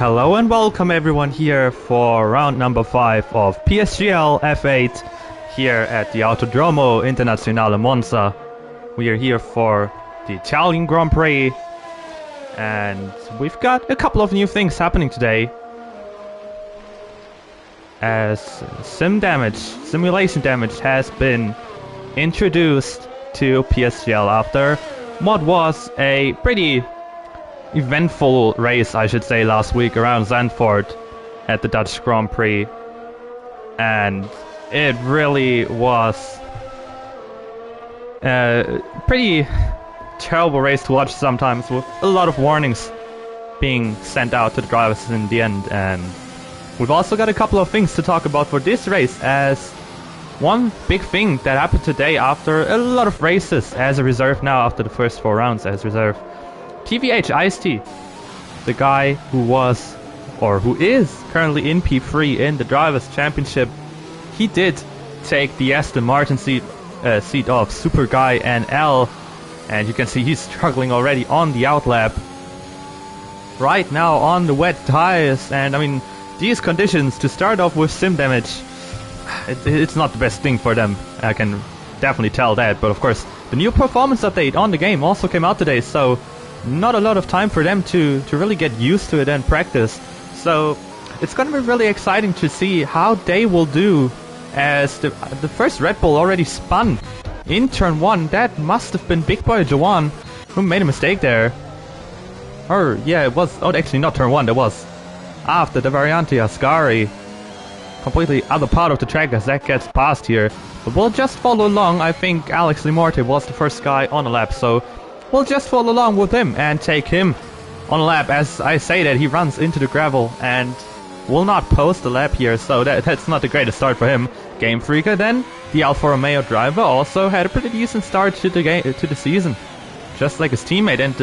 Hello and welcome everyone here for round number 5 of PSGL F8 here at the Autodromo Internazionale Monza. We are here for the Italian Grand Prix and we've got a couple of new things happening today. As simulation damage has been introduced to PSGL after what was a pretty eventful race, I should say, last week around Zandvoort at the Dutch Grand Prix, and it really was a pretty terrible race to watch sometimes, with a lot of warnings being sent out to the drivers in the end. And we've also got a couple of things to talk about for this race, as one big thing that happened today after a lot of races as a reserve now, after the first 4 rounds as reserve. TVH Ice-T, the guy who was, or who is currently in P3 in the Drivers' Championship, he did take the Aston Martin seat of Super Guy NL, and you can see he's struggling already on the outlap. Right now on the wet tires, and I mean, these conditions to start off with sim damage, it's not the best thing for them, I can definitely tell that. But of course, the new performance update on the game also came out today, so not a lot of time for them to really get used to it and practice. So it's going to be really exciting to see how they will do, as the first Red Bull already spun in turn 1. That must have been Big Boy Jawan who made a mistake there. Or yeah, it was, oh, actually not turn 1, that was after the Variante Ascari. Completely other part of the track as that gets past here. But we'll just follow along. I think Alex Limorte was the first guy on the lap, so we'll just follow along with him and take him on a lap. As I say that, he runs into the gravel and will not post the lap here, so that's not the greatest start for him. Game Freaker then, the Alfa Romeo driver, also had a pretty decent start to the season, just like his teammate. And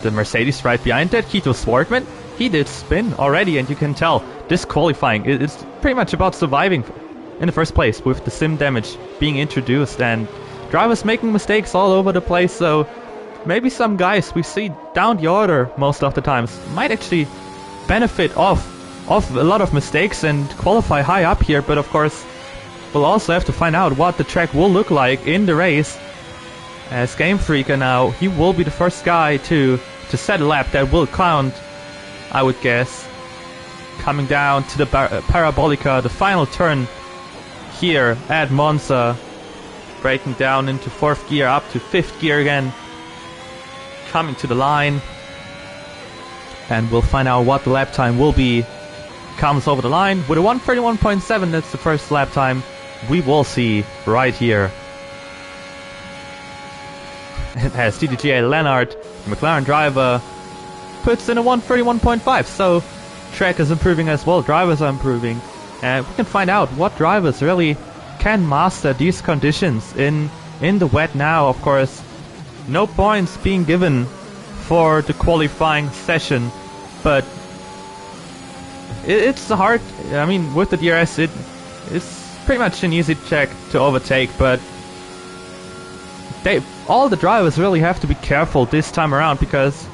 the Mercedes right behind that, Kito Swartman, he did spin already, and you can tell this qualifying is pretty much about surviving in the first place with the sim damage being introduced and drivers making mistakes all over the place. So maybe some guys we see down the order most of the times might actually benefit off a lot of mistakes and qualify high up here. But of course, we'll also have to find out what the track will look like in the race. As Game Freaker now, he will be the first guy to set a lap that will count, I would guess. Coming down to the Parabolica, the final turn here at Monza. Breaking down into 4th gear, up to 5th gear again. Coming to the line, and we'll find out what the lap time will be. Comes over the line with a 1:31.7. That's the first lap time we will see right here. It has TDGA Leonard, the McLaren driver, puts in a 1:31.5. So track is improving as well, drivers are improving, and we can find out what drivers really can master these conditions in the wet now. Of course, no points being given for the qualifying session, but it's hard. I mean, with the DRS, it's pretty much an easy track to overtake, but all the drivers really have to be careful this time around, because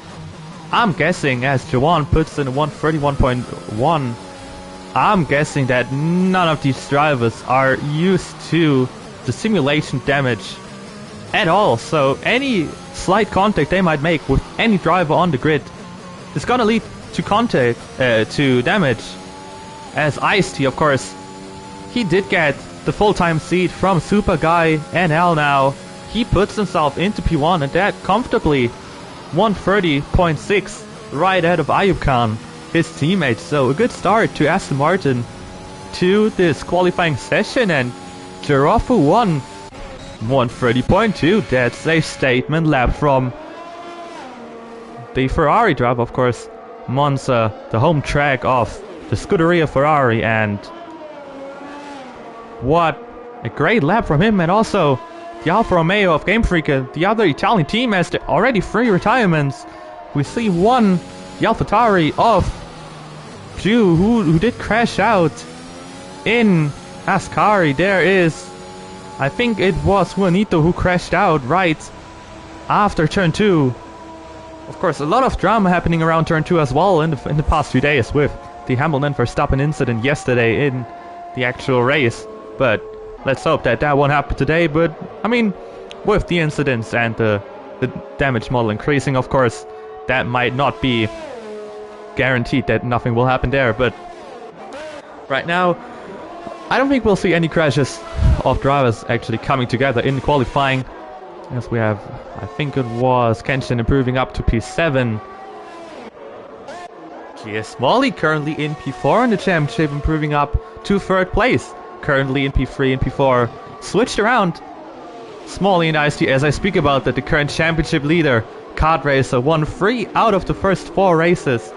I'm guessing, as Jawan puts in a 1:31.1, I'm guessing that none of these drivers are used to the simulation damage at all. So any slight contact they might make with any driver on the grid is gonna lead to to damage. As Ice-T, of course, he did get the full-time seat from Super Guy NL now. He puts himself into P1, and that comfortably 1:30.6, right ahead of Ayub Khan, his teammate. So a good start to Aston Martin to this qualifying session. And Giraffe won 1:30.2. That's a statement lap from the Ferrari driver, of course. Monza, the home track of the Scuderia Ferrari, and what a great lap from him. And also the Alfa Romeo of Game Freaker, the other Italian team, has already 3 retirements. We see one, the AlphaTauri of Ju, who did crash out in Ascari. There is, I think it was Juanito who crashed out right after turn 2. Of course, a lot of drama happening around turn 2 as well in the past few days with the Hamilton Verstappen incident yesterday in the actual race. But let's hope that won't happen today. But I mean, with the incidents and the damage model increasing, of course, that might not be guaranteed that nothing will happen there. But right now, I don't think we'll see any crashes of drivers actually coming together in qualifying. As we have, I think it was Kenshin improving up to P7. Smalley currently in P4 in the championship, improving up to 3rd place. Currently in P3 and P4. Switched around. Smalley and IST, as I speak about that, the current championship leader, kart racer, won 3 out of the first 4 races.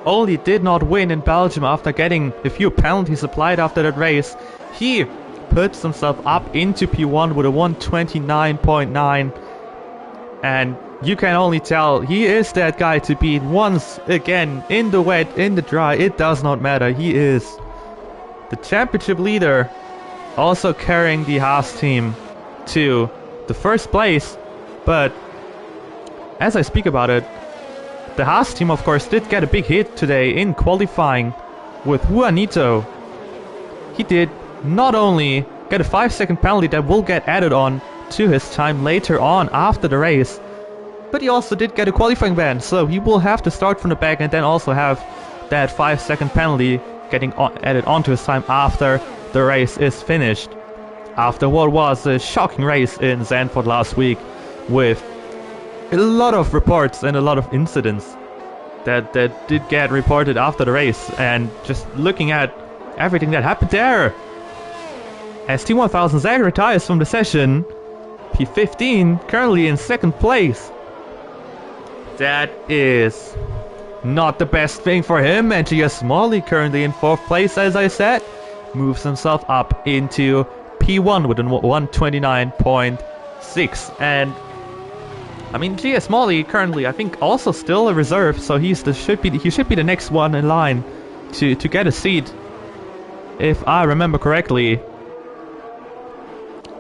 Only did not win in Belgium after getting a few penalties applied after that race. He puts himself up into P1 with a 129.9. And you can only tell he is that guy to beat once again, in the wet, in the dry, it does not matter. He is the championship leader, also carrying the Haas team to the 1st place. But as I speak about it, the Haas team of course did get a big hit today in qualifying with Juanito. He did not only get a 5-second penalty that will get added on to his time later on after the race, but he also did get a qualifying ban, so he will have to start from the back and then also have that 5-second penalty getting added onto his time after the race is finished. After what was a shocking race in Zandvoort last week with a lot of reports and a lot of incidents that did get reported after the race, and just looking at everything that happened there. As T1000 Zag retires from the session, P15 currently in 2nd place. That is not the best thing for him, and Smalley currently in 4th place, as I said, moves himself up into P1 with a 129.6. And I mean, Smalley currently, I think, also still a reserve, so he should be the next one in line to get a seat, if I remember correctly.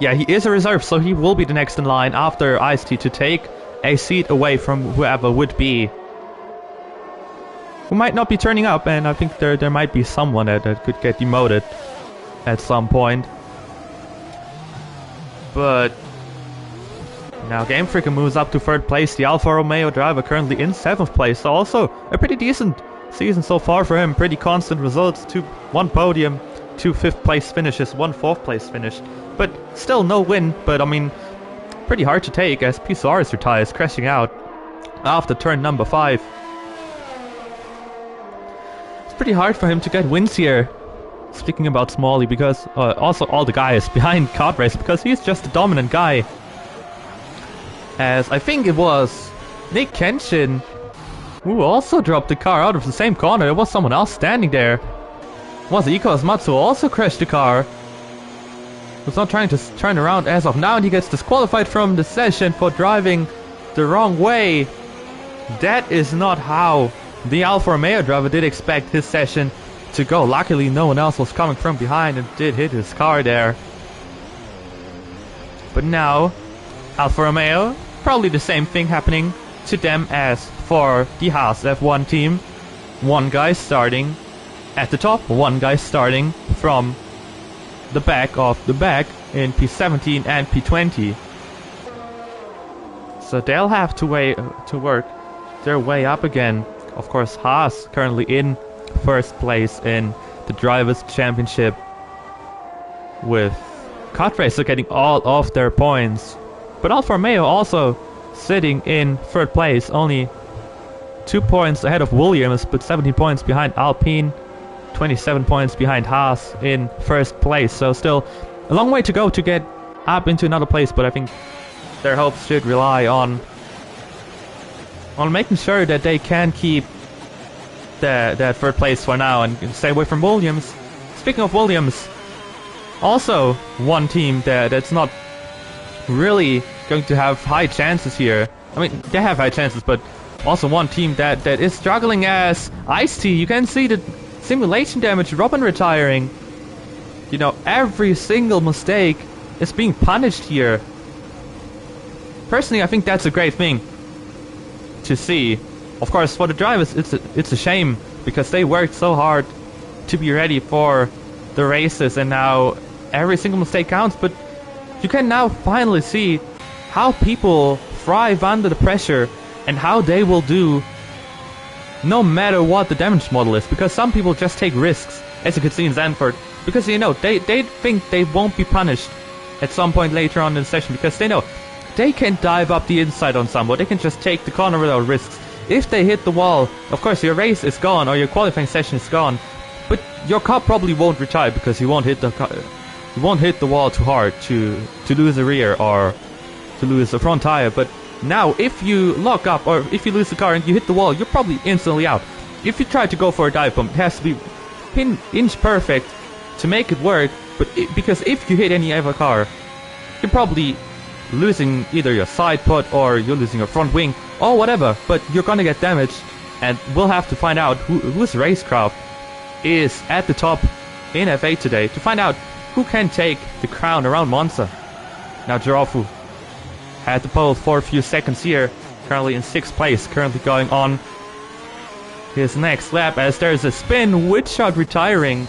Yeah, he is a reserve, so he will be the next in line after Ice-T to take a seat away from whoever would be. Who might not be turning up, and I think there might be someone that could get demoted at some point. But now Game Freaker moves up to 3rd place. The Alfa Romeo driver currently in 7th place. So also a pretty decent season so far for him. Pretty constant results. 1 podium, 2 5th place finishes, 1 4th place finish. But still no win. But I mean, pretty hard to take as P. Suarez retires, crashing out after turn number 5. It's pretty hard for him to get wins here. Speaking about Smalley, because also all the guys behind kart race, because he's just a dominant guy. As I think it was Nick Kenshin who also dropped the car out of the same corner. There was someone else standing there. Was Iko Matsu also crashed the car? Was not trying to turn around as of now, and he gets disqualified from the session for driving the wrong way. That is not how the Alfa Romeo driver did expect his session to go. Luckily no one else was coming from behind and did hit his car there. But now Alfa Romeo, probably the same thing happening to them as for the Haas F1 team. One guy starting at the top, one guy starting from the back of the back in P17 and P20. So they'll have to work their way up again. Of course, Haas currently in 1st place in the Drivers' Championship, with Kart Racer getting all of their points. But Alfa Romeo also sitting in 3rd place, only 2 points ahead of Williams, but 17 points behind Alpine, 27 points behind Haas in 1st place. So still a long way to go to get up into another place, but I think their hopes should rely on making sure that they can keep that 3rd place for now and stay away from Williams. Speaking of Williams, also one team that's not really going to have high chances here. I mean, they have high chances, but also one team that is struggling as Ice-T. You can see the simulation damage, Robin retiring. You know, every single mistake is being punished here. Personally, I think that's a great thing. to see. Of course, for the drivers, it's a shame because they worked so hard to be ready for the races, and now every single mistake counts. But you can now finally see how people thrive under the pressure and how they will do no matter what the damage model is, because some people just take risks, as you could see in Zandvoort, because you know they think they won't be punished at some point later on in the session, because they know they can dive up the inside on someone, they can just take the corner without risks. If they hit the wall, of course your race is gone or your qualifying session is gone, but your car probably won't retire because you won't hit the wall too hard to lose a rear or to lose a front tire. But now if you lock up or if you lose the car and you hit the wall, you're probably instantly out. If you try to go for a dive bomb, it has to be inch perfect to make it work, because if you hit any other car, you're probably losing either your side pod or you're losing your front wing or whatever, but you're gonna get damaged, and we'll have to find out whose racecraft is at the top in F8 today to find out who can take the crown around Monza. Now Giraffe had the pole for a few seconds here, currently in 6th place, currently going on his next lap as there's a spin with shot retiring.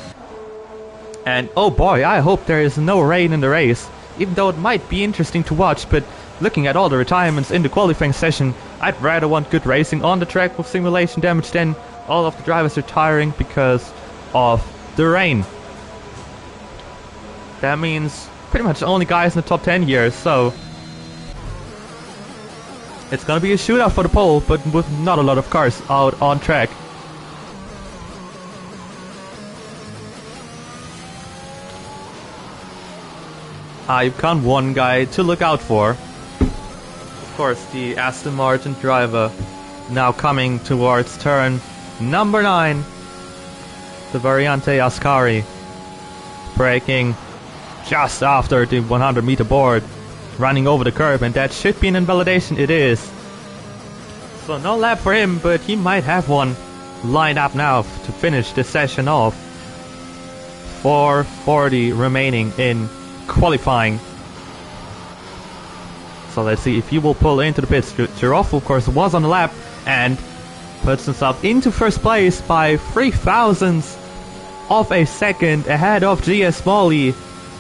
And oh boy, I hope there is no rain in the race, even though it might be interesting to watch, but looking at all the retirements in the qualifying session, I'd rather want good racing on the track with simulation damage than all of the drivers retiring because of the rain. That means pretty much only guys in the top 10 here, so it's gonna be a shootout for the pole, but with not a lot of cars out on track. I've got one guy to look out for. Of course, the Aston Martin driver now coming towards turn number 9. The Variante Ascari braking just after the 100-meter board, running over the curb, and that should be an invalidation. It is. So no lap for him, but he might have one lined up now to finish the session off. 4:40 remaining in qualifying. So let's see if he will pull into the pits. Giraffe, of course, was on the lap and puts himself into first place by 0.003 of a second ahead of GS Smalley,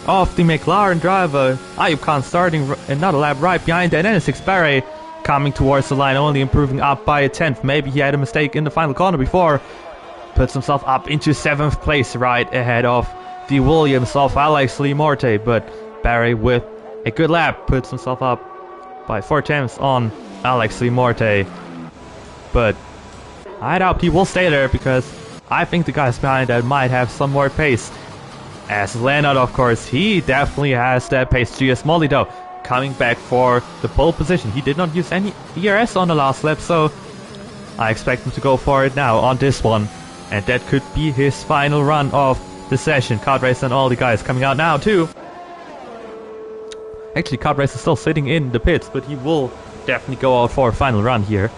of the McLaren driver. Ayub Khan starting another lap right behind that, and Essex Barry coming towards the line, only improving up by a 10th. Maybe he had a mistake in the final corner before. Puts himself up into 7th place right ahead of the Williams of Alex Lee Morte, but Barry with a good lap puts himself up by 4/10 on Alex Lee Morte. But I doubt he will stay there, because I think the guys behind that might have some more pace. As Leonard, of course, he definitely has that pace. GS Molly though, coming back for the pole position. He did not use any ERS on the last lap, so I expect him to go for it now on this one. And that could be his final run of the session. Kart Race and all the guys coming out now too. Actually, Kart Race is still sitting in the pits, but he will definitely go out for a final run here.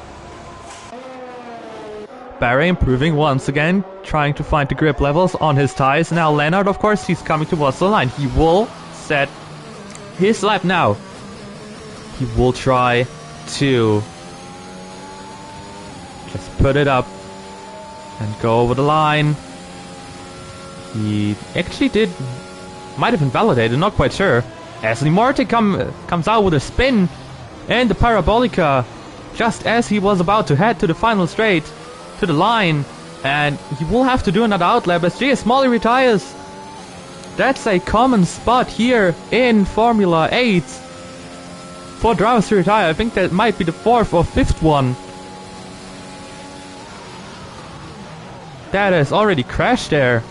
Barry improving once again, trying to find the grip levels on his tires. Now Leonard, of course, he's coming towards the line. He will set his lap now. He will try to just put it up and go over the line. He actually might have invalidated, not quite sure. As Limarte comes out with a spin and the Parabolica just as he was about to head to the final straight, to the line, and he will have to do another outlap as GS Molly retires. That's a common spot here in Formula 8 for drivers to retire. I think that might be the 4th or 5th one that has already crashed there.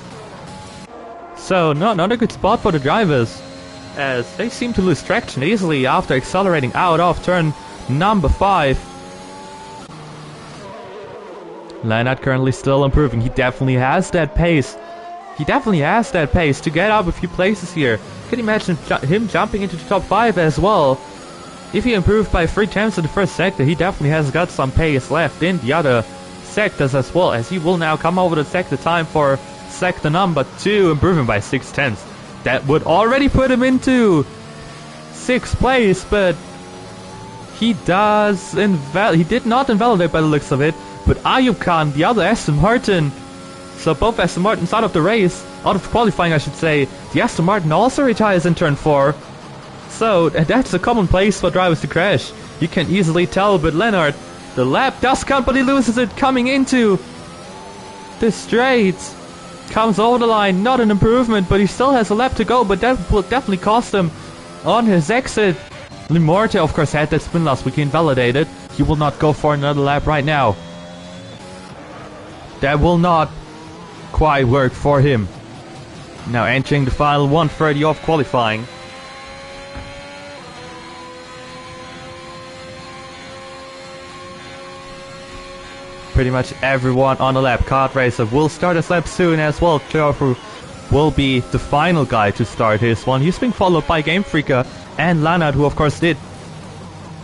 So not a good spot for the drivers, as they seem to lose traction easily after accelerating out of turn number 5. Leonard currently still improving. He definitely has that pace. He definitely has that pace to get up a few places here. Can you imagine him jumping into the top 5 as well? If he improved by 3/10 in the first sector, he definitely has got some pace left in the other sectors as well, as he will now come over the sector time for sector number 2, improving by 6/10. That would already put him into 6th place, but He did not invalidate by the looks of it, but Ayub Khan, the other Aston Martin, so both Aston Martins out of the race, out of qualifying I should say. The Aston Martin also retires in turn 4. So that's a common place for drivers to crash. You can easily tell, but Leonard, the lap does count, but he loses it coming into the straight. Comes over the line, not an improvement, but he still has a lap to go, but that will definitely cost him on his exit. Limorte of course had that spin last week, he invalidated. He will not go for another lap right now. That will not quite work for him. Now entering the final 130 of qualifying. Pretty much everyone on the lap. Kart Racer will start his lap soon as well. Clearful will be the final guy to start his one. He's being followed by Game Freaker and Leonard, who of course did.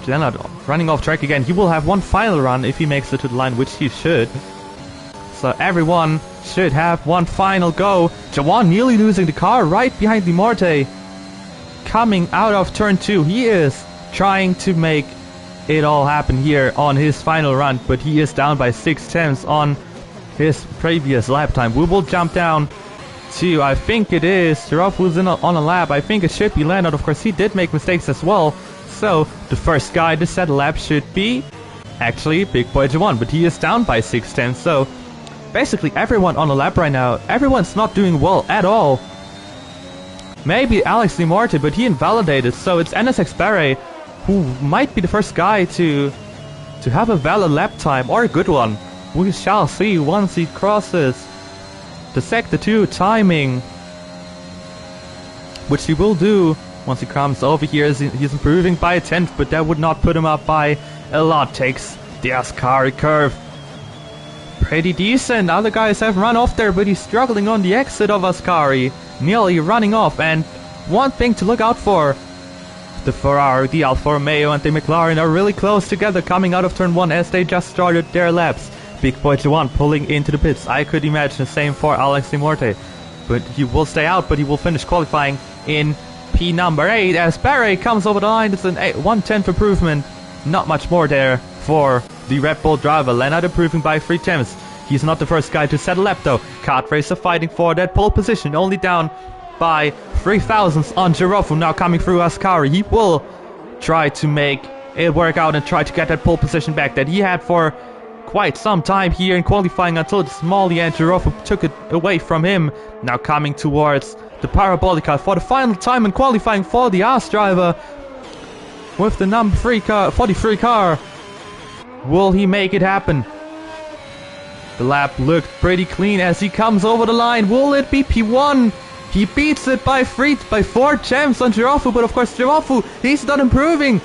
Leonard running off track again. He will have one final run if he makes it to the line, which he should. So everyone should have one final go. Jawan nearly losing the car right behind Limorte. Coming out of turn 2. He is trying to make it all happen here on his final run, but he is down by 6/10 on his previous lap time. We will jump down to, I think it is Giraffe who's on a lap. I think it should be Leonard. Of course, he did make mistakes as well. So the first guy to set a lap should be actually Big Boy Jawan, but he is down by 6/10. So basically everyone on a lap right now, everyone's not doing well at all. Maybe Alex Limorte, but he invalidated. So it's NSX Barre who might be the first guy to have a valid lap time, or a good one. We shall see once he crosses the sector 2 timing, which he will do once he comes over here. He's improving by a 10th, but that would not put him up by a lot. Takes the Ascari curve. Pretty decent. Other guys have run off there, but he's struggling on the exit of Ascari. Nearly running off, and one thing to look out for. The Ferrari, the Alfa Romeo and the McLaren are really close together coming out of turn 1 as they just started their laps. Big Boy Jawan pulling into the pits. I could imagine the same for Alex Limorte. But he will stay out, but he will finish qualifying in P number 8 as Barre comes over the line. It's an 1/10 improvement. Not much more there for the Red Bull driver. Leonard improving by 3/10. He's not the first guy to set a lap though. Kart Racer fighting for that pole position, only down by 3/1000 on Giraffe, now coming through Ascari. He will try to make it work out and try to get that pole position back that he had for quite some time here in qualifying until Smalley and Giraffe took it away from him. Now coming towards the Parabolica for the final time in qualifying for the Haas driver with the number 43 car. Will he make it happen? The lap looked pretty clean as he comes over the line. Will it be P1? He beats it by 4 champs on Giraffe, but of course Giraffe, he's not improving.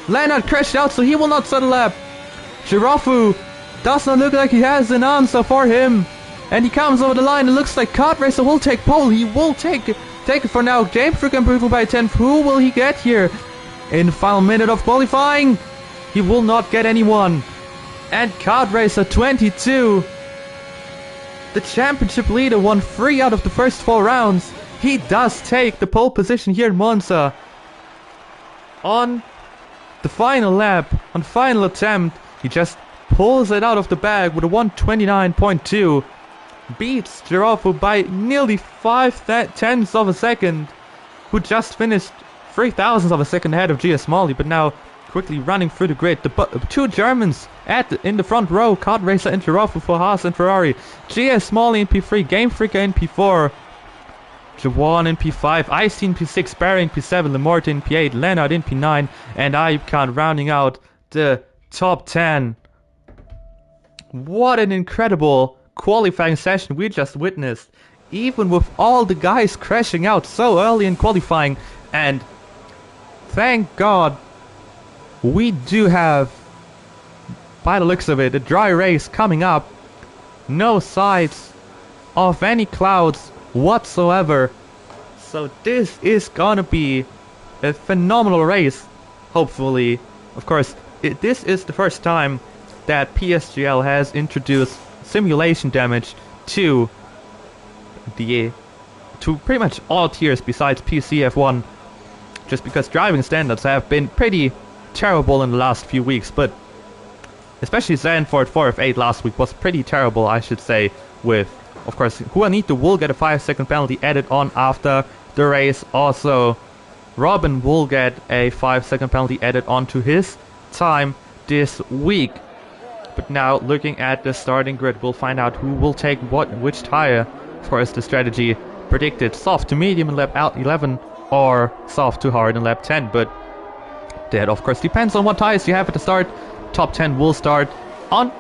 Leonard crashed out, so he will not set a lap. Giraffe does not look like he has an answer for him. And he comes over the line. It looks like Kart Racer will take pole. He will take it for now. James Frick improving by 10th. Who will he get here in the final minute of qualifying? He will not get anyone. And Kart Racer 22, the championship leader, won 3 out of the first 4 rounds. He does take the pole position here in Monza. On the final lap, on final attempt, he just pulls it out of the bag with a 1:29.2. Beats Giraffe by nearly 5/10 of a second, who just finished 3/1000 of a second ahead of GS Smalley, but now quickly running through the grid. The 2 Germans in the front row, Kart Racer and Giraffe for Haas and Ferrari. GS Smalley in P3, Game Freaker in P4, Jawan in P5, Ice in P6, Barry in P7, Limorte in P8, Leonard in P9, and Ayub Khan rounding out the top 10. What an incredible qualifying session we just witnessed, even with all the guys crashing out so early in qualifying. And thank God we do have, by the looks of it, a dry race coming up. No sights of any clouds whatsoever. So this is gonna be a phenomenal race, hopefully. Of course, this is the first time that PSGL has introduced simulation damage to pretty much all tiers besides PCF1, just because driving standards have been pretty terrible in the last few weeks, but especially Zandvoort 4F8 last week was pretty terrible, I should say, with, of course, Juanito will get a 5-second penalty added on after the race. Also, Robin will get a 5-second penalty added on to his time this week. But now, looking at the starting grid, we'll find out who will take which tire. Of course, the strategy predicted soft to medium in lap 11 or soft to hard in lap 10, but that of course depends on what tires you have at the start. Top 10 will start on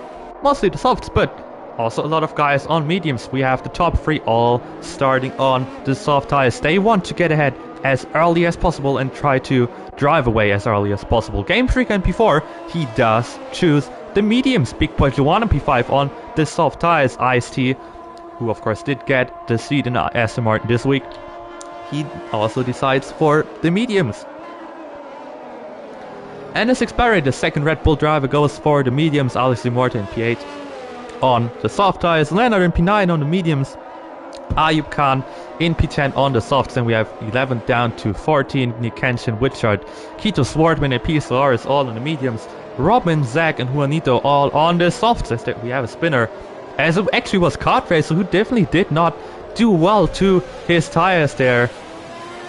mostly the softs, but also a lot of guys on mediums. We have the top 3 all starting on the soft tires. They want to get ahead as early as possible and try to drive away as early as possible. Game Freak and P4, he does choose the mediums. Big Boy Joanna P5 on the soft tires. Ice-T, who of course did get the seat in Aston Martin this week, he also decides for the mediums. And as expected, the second Red Bull driver goes for the mediums. Alex Limorta in P8 on the soft tires. Leonard in P9 on the mediums. Ayub Khan in P10 on the softs. And we have 11 down to 14. Nick Kenshin, Witchard, Kito Swartman and PSGL is all on the mediums. Robin, Zach and Juanito all on the softs. As we have a spinner. As it actually was Kart Racer, who definitely did not do well to his tires there.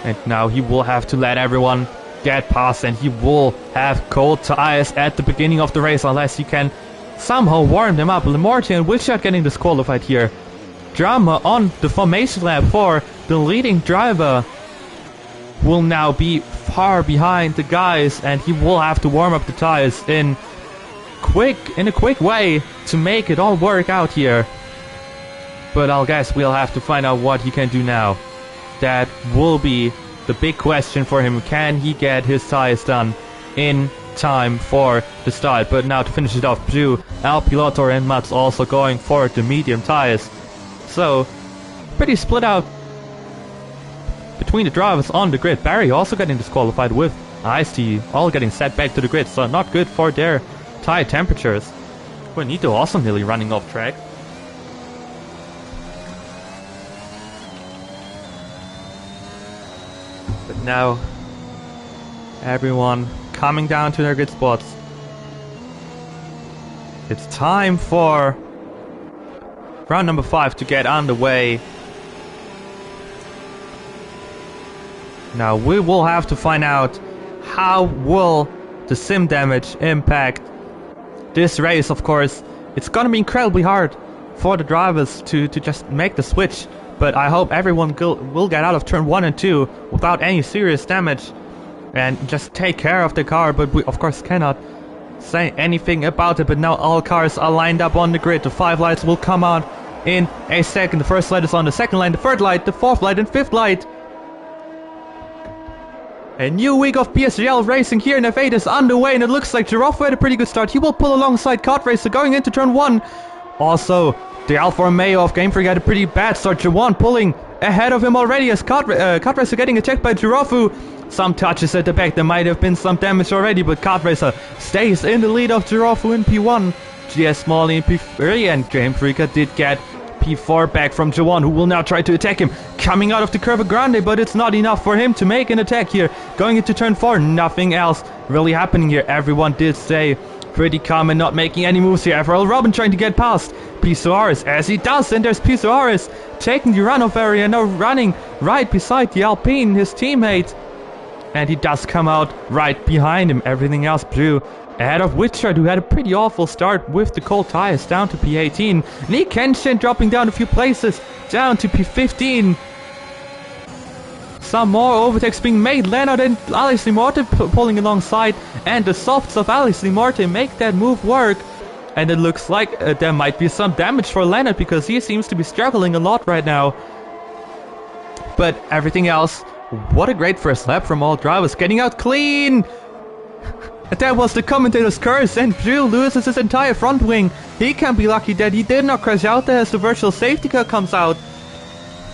And now he will have to let everyone get past, and he will have cold tires at the beginning of the race unless he can somehow warm them up. Lamorti and Witchard getting disqualified here. Drama on the formation lap for the leading driver will now be far behind the guys, and he will have to warm up the tires in a quick way to make it all work out here. But I'll guess we'll have to find out what he can do now. That will be the big question for him. Can he get his tires done in time for the start? But now to finish it off, Drew, Al Pilotor and Mats also going for the medium tires. So, pretty split out between the drivers on the grid. Barry also getting disqualified with Ice-T all getting set back to the grid. So not good for their tire temperatures. Juanito also nearly running off track. But now, everyone coming down to their grid spots. It's time for round number 5 to get underway. Now we will have to find out how will the sim damage impact this race. Of course, it's gonna be incredibly hard for the drivers to just make the switch. But I hope everyone will get out of turn 1 and 2 without any serious damage and just take care of the car. But we of course cannot say anything about it. But now all cars are lined up on the grid. The 5 lights will come out in a second. The first light is on, the second light, the third light, the fourth light and fifth light. A new week of PSGL racing here in F8 is underway, and it looks like Giraffe had a pretty good start. He will pull alongside Kart Racer going into turn 1. Also, the Alfa Romeo of Game Freak had a pretty bad start. Jawan pulling ahead of him already as Kart Racer getting attacked by Giraffe. Some touches at the back, there might have been some damage already, but Kart Racer stays in the lead of Giraffe in P1. GS Smalley in P3, and Game Freaker did get P4 back from Jawan, who will now try to attack him. Coming out of the Curva Grande, but it's not enough for him to make an attack here. Going into turn 4, nothing else really happening here. Everyone did stay pretty calm and not making any moves here. After all, Robin trying to get past P. Suarez, as he does, and there's P. Suarez taking the runoff area, now running right beside the Alpine, his teammate. And he does come out right behind him. Everything else blew ahead of Witchard, who had a pretty awful start with the cold tires, down to P18. Nick Kenshin dropping down a few places, down to P15. Some more overtakes being made. Leonard and Alex Limorte pulling alongside, and the softs of Alex Limorte make that move work. And it looks like there might be some damage for Leonard, because he seems to be struggling a lot right now. But everything else, what a great first lap from all drivers, getting out clean. That was the commentator's curse, and Drew loses his entire front wing. He can be lucky that he did not crash out there as the virtual safety car comes out.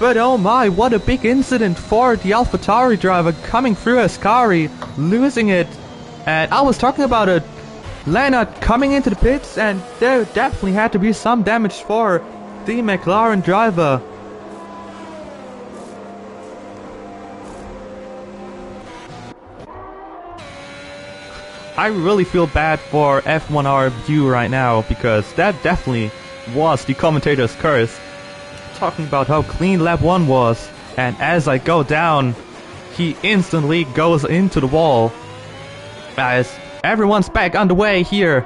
But oh my, what a big incident for the AlphaTauri driver coming through as Kari, losing it. And I was talking about it, Leonard coming into the pits, and there definitely had to be some damage for the McLaren driver. I really feel bad for F1RU right now, because that definitely was the commentator's curse. Talking about how clean lap 1 was, and as I go down, he instantly goes into the wall. As everyone's back underway here,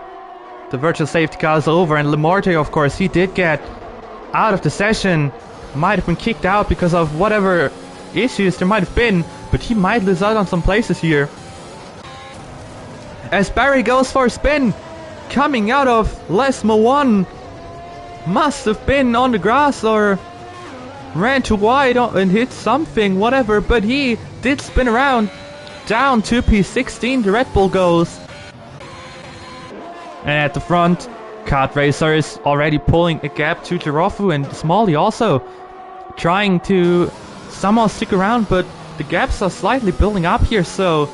the virtual safety car is over, and Lamorte, of course, he did get out of the session. Might have been kicked out because of whatever issues there might have been, but he might lose out on some places here. As Barry goes for a spin, coming out of Lesmo 1, must have been on the grass or ran too wide and hit something, whatever, but he did spin around. Down to P16, the Red Bull goes. And at the front, Kart Racer is already pulling a gap to Girofu, and Smalley also trying to somehow stick around, but the gaps are slightly building up here, so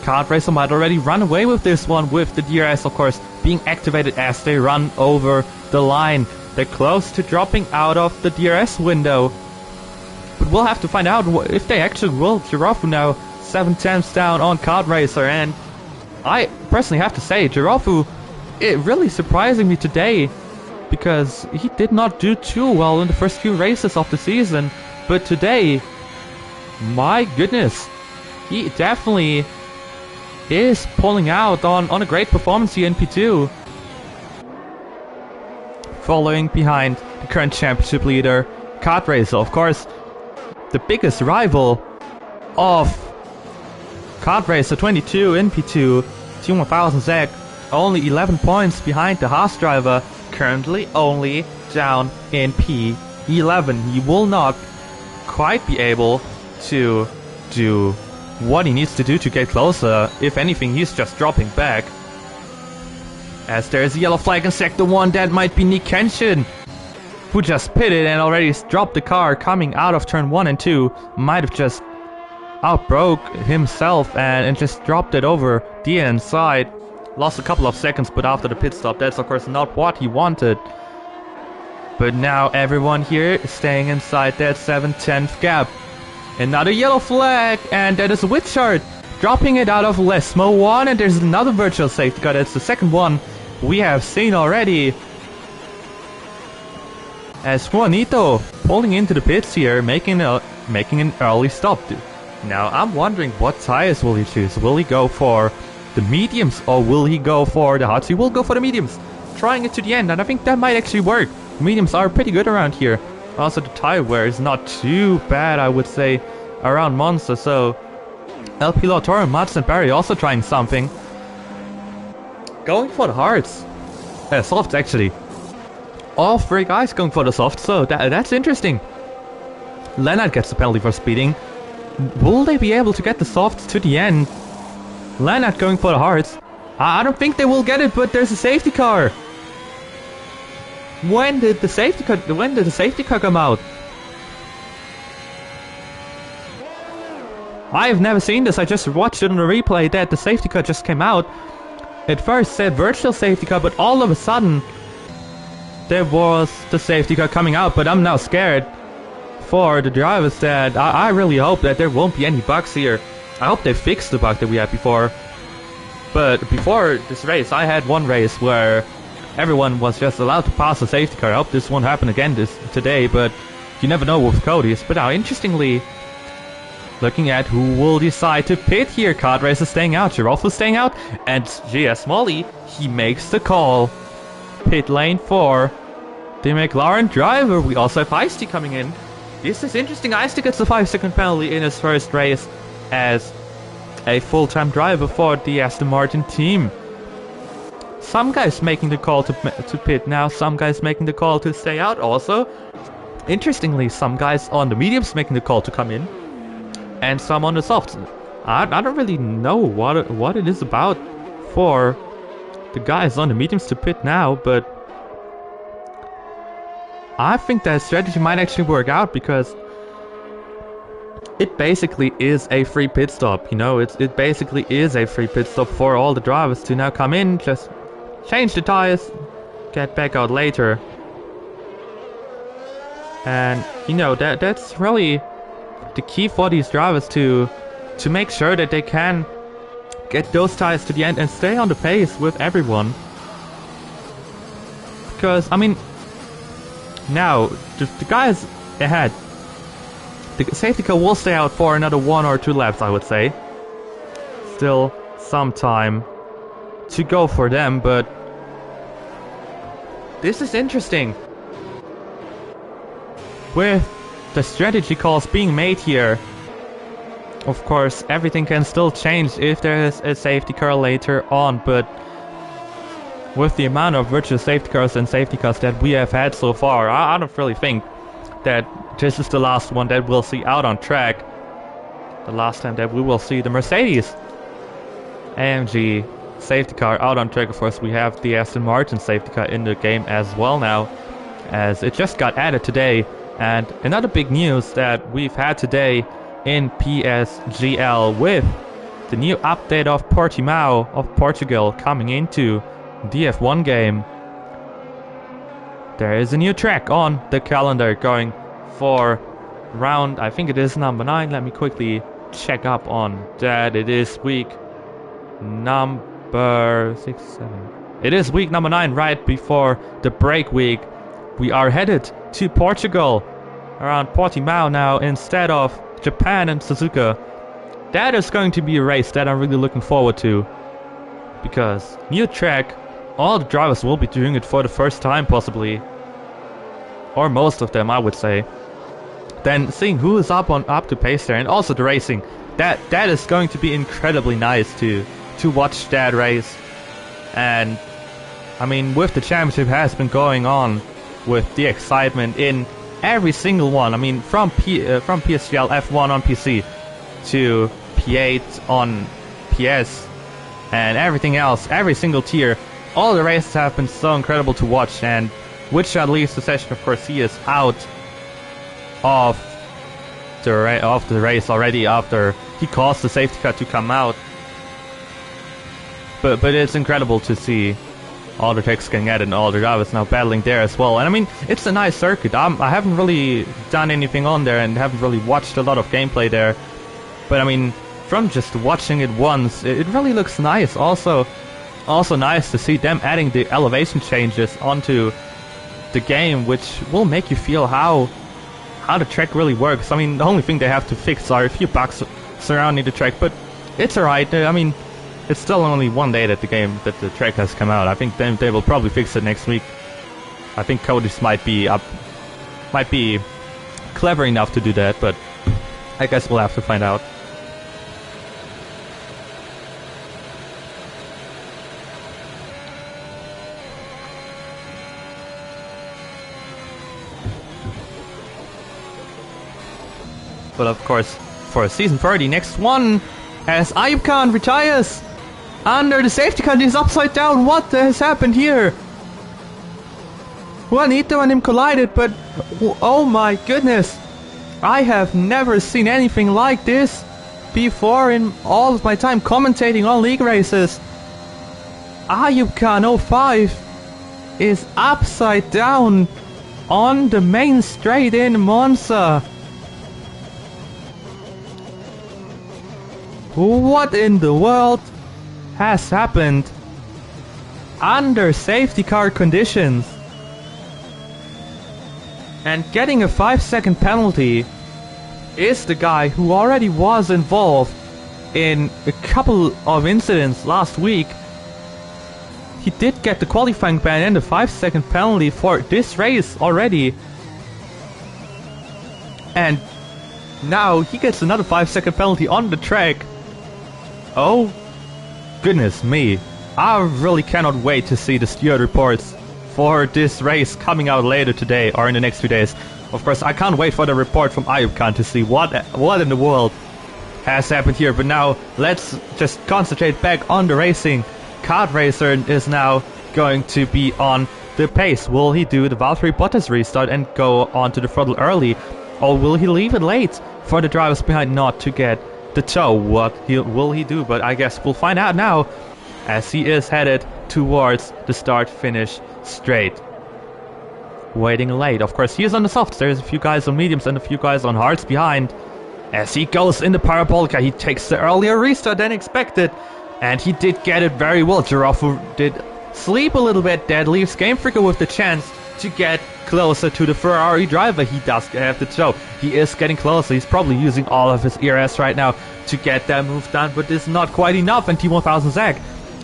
Kart Racer might already run away with this one, with the DRS, of course, being activated as they run over the line. They're close to dropping out of the DRS window, but we'll have to find out if they actually will. Girofu now 7/10 down on Kart Racer, and I personally have to say, Girofu, it really surprising me today, because he did not do too well in the first few races of the season, but today, my goodness, he definitely is pulling out on a great performance here in P2. Following behind the current championship leader, Kart Racer, of course, the biggest rival of Kart Racer 22 in P2, Team 1000 Zach, only 11 points behind the Haas driver, currently only down in P11. He will not quite be able to do what he needs to do to get closer. If anything, he's just dropping back. As there's a yellow flag in Sector 1, that might be Nick Kenshin, who just pitted and already dropped the car coming out of turn 1 and 2. Might have just outbroke himself and just dropped it over the inside. Lost a couple of seconds, but after the pit stop, that's of course not what he wanted. But now everyone here is staying inside that 7/10 gap. Another yellow flag, and that is Witchard dropping it out of Lesmo 1, and there's another virtual safety car. That's the second one we have seen already. As Juanito pulling into the pits here, making an early stop. Now I'm wondering, what tires will he choose? Will he go for the mediums, or will he go for the hards? He will go for the mediums, trying it to the end, and I think that might actually work. Mediums are pretty good around here. Also, the tire wear is not too bad, I would say, around Monza. So LP Toro, Mats and Barry also trying something. Going for the hards. Softs, actually. All three guys going for the softs, so that's interesting. Leonard gets the penalty for speeding. Will they be able to get the softs to the end? Leonard going for the hards. I don't think they will get it, but there's a safety car. When did the safety car come out? I've never seen this. I just watched it on the replay that the safety car just came out. At first said virtual safety car, but all of a sudden there was the safety car coming out. But I'm now scared for the drivers that I really hope that there won't be any bugs here. I hope they fixed the bug that we had before. But before this race, I had one race where everyone was just allowed to pass the safety car. I hope this won't happen again today, but you never know with Cody's. But now, interestingly, looking at who will decide to pit here. Kart Racer staying out, Girofu staying out, and J.S. Smalley, he makes the call. Pit lane for the McLaren driver. We also have Heisty coming in. This is interesting. Heisty gets a 5-second penalty in his first race as a full-time driver for the Aston Martin team. Some guys making the call to pit now, some guys making the call to stay out also. Interestingly, some guys on the mediums making the call to come in, and some on the softs. I don't really know what it is about for the guys on the mediums to pit now, but I think that strategy might actually work out, because it basically is a free pit stop. You know, it basically is a free pit stop for all the drivers to now come in, just change the tires, get back out later. And you know, that's really the key for these drivers to make sure that they can get those tires to the end and stay on the pace with everyone. Because, I mean, now, the guys ahead, the safety car will stay out for another 1 or 2 laps, I would say. Still some time to go for them, but this is interesting. With the strategy calls being made here, of course, everything can still change if there is a safety car later on, but with the amount of virtual safety cars and safety cars that we have had so far, I don't really think that this is the last one that we'll see out on track. The last time that we will see the Mercedes AMG safety car out on track. Of course, we have the Aston Martin safety car in the game as well now, as it just got added today. And another big news that we've had today in PSGL with the new update of Portimao of Portugal coming into the F1 game. There is a new track on the calendar going for round, I think it is number 9. Let me quickly check up on that. It is week number 6, 7. It is week number 9, right before the break week. We are headed to Portugal around Portimao now instead of Japan and Suzuka. That is going to be a race that I'm really looking forward to, because new track, all the drivers will be doing it for the first time possibly, or most of them I would say. Then seeing who is up to pace there, and also the racing, that is going to be incredibly nice to watch that race. And I mean, with the championship has been going on with the excitement in every single one. I mean, from PSGL F1 on PC to P8 on PS and everything else, every single tier, all the races have been so incredible to watch. And with that leaves the session, of course, he is out of the race already after he caused the safety car to come out. But it's incredible to see all the tracks getting added and all the drivers now battling there as well. And I mean, it's a nice circuit. I haven't really done anything on there and haven't really watched a lot of gameplay there. But I mean, from just watching it once, it really looks nice. Also nice to see them adding the elevation changes onto the game, which will make you feel how the track really works. I mean, the only thing they have to fix are a few bugs surrounding the track, but it's alright. I mean, it's still only one day that the track has come out. I think they will probably fix it next week. I think Codis might be clever enough to do that, but I guess we'll have to find out. But of course, for season 30, next one, as Ayub Khan retires under the safety car, he's upside down. What has happened here? Juanito and him collided, but oh my goodness, I have never seen anything like this before in all of my time commentating on league races. Ayub Khan 05 is upside down on the main straight in Monza. What in the world has happened under safety car conditions? And getting a 5-second penalty is the guy who already was involved in a couple of incidents last week. He did get the qualifying ban and the 5-second penalty for this race already. And now he gets another 5-second penalty on the track. Oh, goodness me. I really cannot wait to see the steward reports for this race coming out later today or in the next few days. Of course, I can't wait for the report from Ayub Khan to see what in the world has happened here. But now, let's just concentrate back on the racing. Kart Racer is now going to be on the pace. Will he do the Valtteri Bottas restart and go onto the throttle early? Or will he leave it late for the drivers behind not to get the tow? What will he do? But I guess we'll find out now, as he is headed towards the start-finish straight. Waiting late. Of course, he is on the softs. There's a few guys on mediums and a few guys on hards behind. As he goes in the parabolica, he takes the earlier restart than expected. And he did get it very well. Giraffe did sleep a little bit. That leaves Game Freaker with the chance to get closer to the Ferrari driver. He does have the toe. He is getting closer. He's probably using all of his ERS right now to get that move done, but it's not quite enough. And T1000 Zach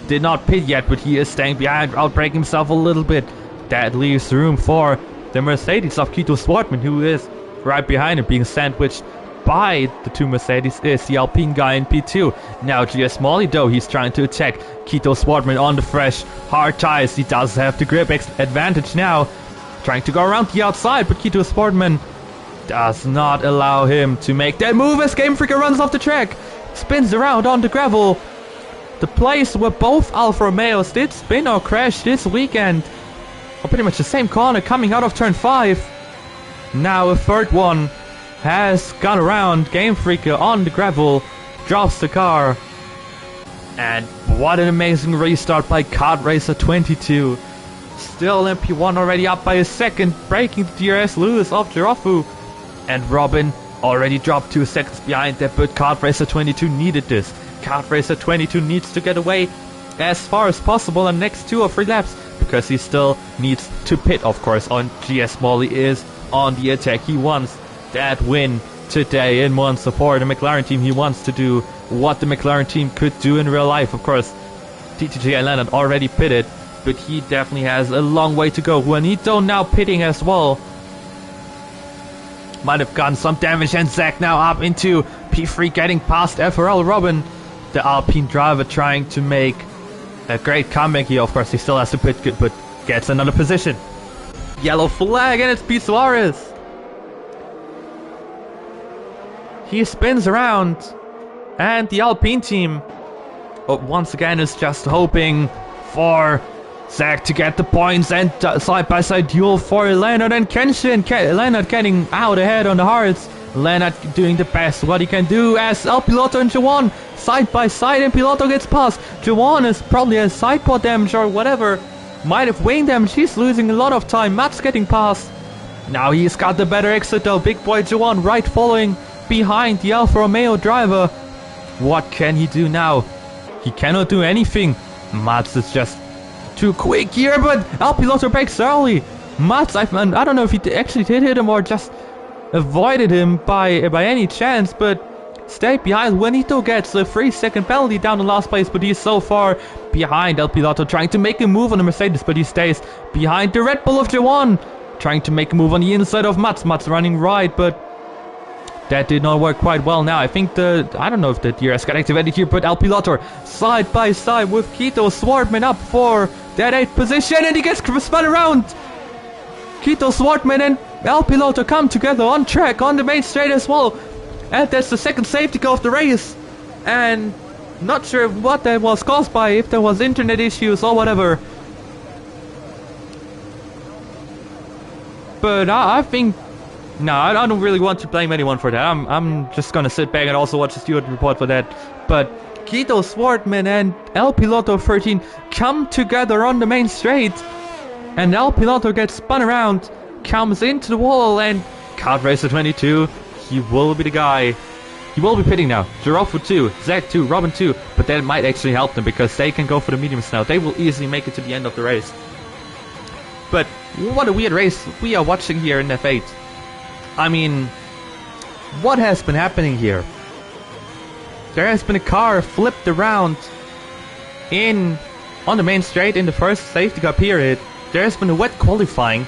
did not pit yet, but he is staying behind, outbraking himself a little bit. That leaves room for the Mercedes of Keto Swartman, who is right behind him, being sandwiched by the two Mercedes is the Alpine guy in P2. Now GS Molly though, he's trying to attack Keto Swartman on the fresh hard tires. He does have the grip advantage now, trying to go around the outside, but Keto Swartman does not allow him to make that move as Game Freaker runs off the track, spins around on the gravel. The place where both Alfa Romeos did spin or crash this weekend, or pretty much the same corner coming out of turn 5. Now a third one has gone around. Game Freaker on the gravel drops the car, and what an amazing restart by Kart Racer 22. Still in P1, already up by a second, breaking the DRS loose of Giraffe, and Robin already dropped 2 seconds behind that, but Kart Racer 22 needed this. Kart Racer 22 needs to get away as far as possible in the next 2 or 3 laps, because he still needs to pit, of course. On GS Molly is on the attack. He wants that win today in Monza for the McLaren team. He wants to do what the McLaren team could do in real life. Of course, TTJ and Leonard already pitted, but he definitely has a long way to go. Juanito now pitting as well. Might have gotten some damage, and Zach now up into P3, getting past FRL Robin, the Alpine driver, trying to make a great comeback here. Of course, he still has to pit, but gets another position. Yellow flag, and it's Pete Suarez. He spins around, and the Alpine team once again is just hoping for Zach to get the points, and side-by-side duel for Leonard and Kenshin. Leonard getting out ahead on the hards. Leonard doing the best what he can do as El Piloto and Jawan side-by-side, and Piloto gets past. Jawan is probably a sidepod damage or whatever. Might have wing damage. He's losing a lot of time. Matt's getting past. Now he's got the better exit though. Big boy Jawan right following behind the Alfa Romeo driver. What can he do now? He cannot do anything. Mats is just too quick here, but El Piloto breaks early. Mats, I don't know if he actually did hit him or just avoided him by any chance, but stayed behind. Juanito gets a 3-second penalty down in last place, but he's so far behind El Piloto, trying to make a move on the Mercedes, but he stays behind the Red Bull of Jawan, trying to make a move on the inside of Mats. Mats running right, but that did not work quite well. Now I think I don't know if the DRS got activated here, but El Piloto side by side with Keto Swartman up for that 8th position, and he gets spun around. Keto Swartman and El Piloto come together on track on the main straight as well, and that's the second safety car of the race. And not sure what that was caused by, if there was internet issues or whatever, but I think no, I don't really want to blame anyone for that. I'm just gonna sit back and also watch the steward report for that. But Keto Swartman and El Piloto 13 come together on the main straight, and El Piloto gets spun around, comes into the wall, and Kart Racer 22, he will be the guy. He will be pitting now. Giraffe 2, Zach 2, Robin 2, but that might actually help them because they can go for the mediums now. They will easily make it to the end of the race. But what a weird race we are watching here in F8. I mean, what has been happening here? There has been a car flipped around on the main straight in the first safety car period. There has been a wet qualifying.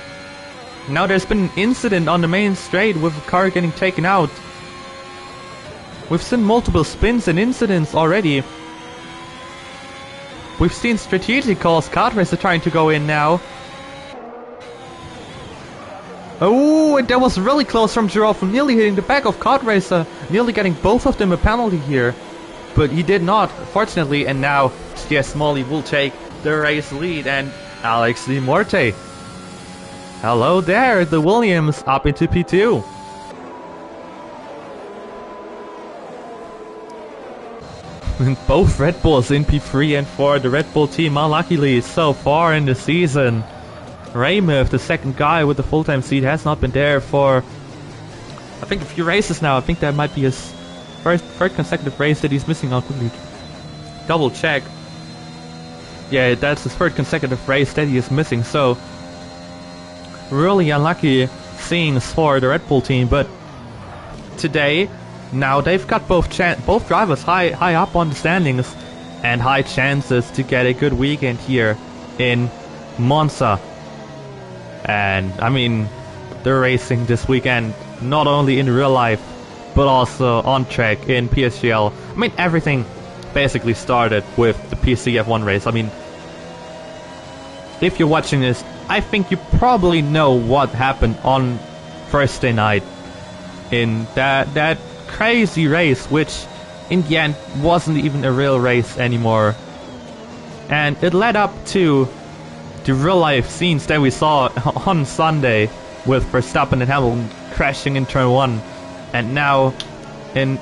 Now there's been an incident on the main straight with a car getting taken out. We've seen multiple spins and incidents already. We've seen strategic calls. Kart Racer trying to go in now. Oh, and that was really close from Giraffe, nearly hitting the back of Kart Racer, nearly getting both of them a penalty here. But he did not, fortunately, and now GS Molly will take the race lead, and Alex Di Morte. Hello there, the Williams up into P2. Both Red Bulls in P3 and 4, the Red Bull team unluckily so far in the season. Raymond, the second guy with the full-time seat, has not been there for, I think, a few races now. I think that might be his third consecutive race that he's missing out completely. double check. Yeah, that's his third consecutive race that he is missing, so really unlucky scenes for the Red Bull team. But today, now they've got both drivers high up on the standings and high chances to get a good weekend here in Monza. And I mean, they're racing this weekend not only in real life but also on track in PSGL. I mean, everything basically started with the PSGL race. I mean, if you're watching this, I think you probably know what happened on Thursday night in that crazy race, which in the end wasn't even a real race anymore. And it led up to the real life scenes that we saw on Sunday with Verstappen and Hamilton crashing in turn 1. And now an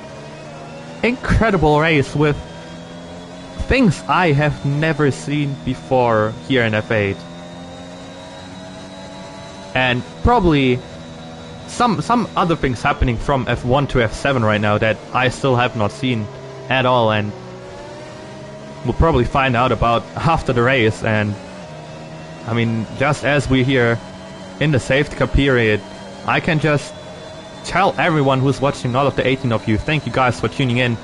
incredible race with things I have never seen before here in F8. And probably some other things happening from F1 to F7 right now that I still have not seen at all, and we'll probably find out about after the race. And I mean, just as we're here in the safety car period, I can just tell everyone who's watching, all of the 18 of you, thank you guys for tuning in.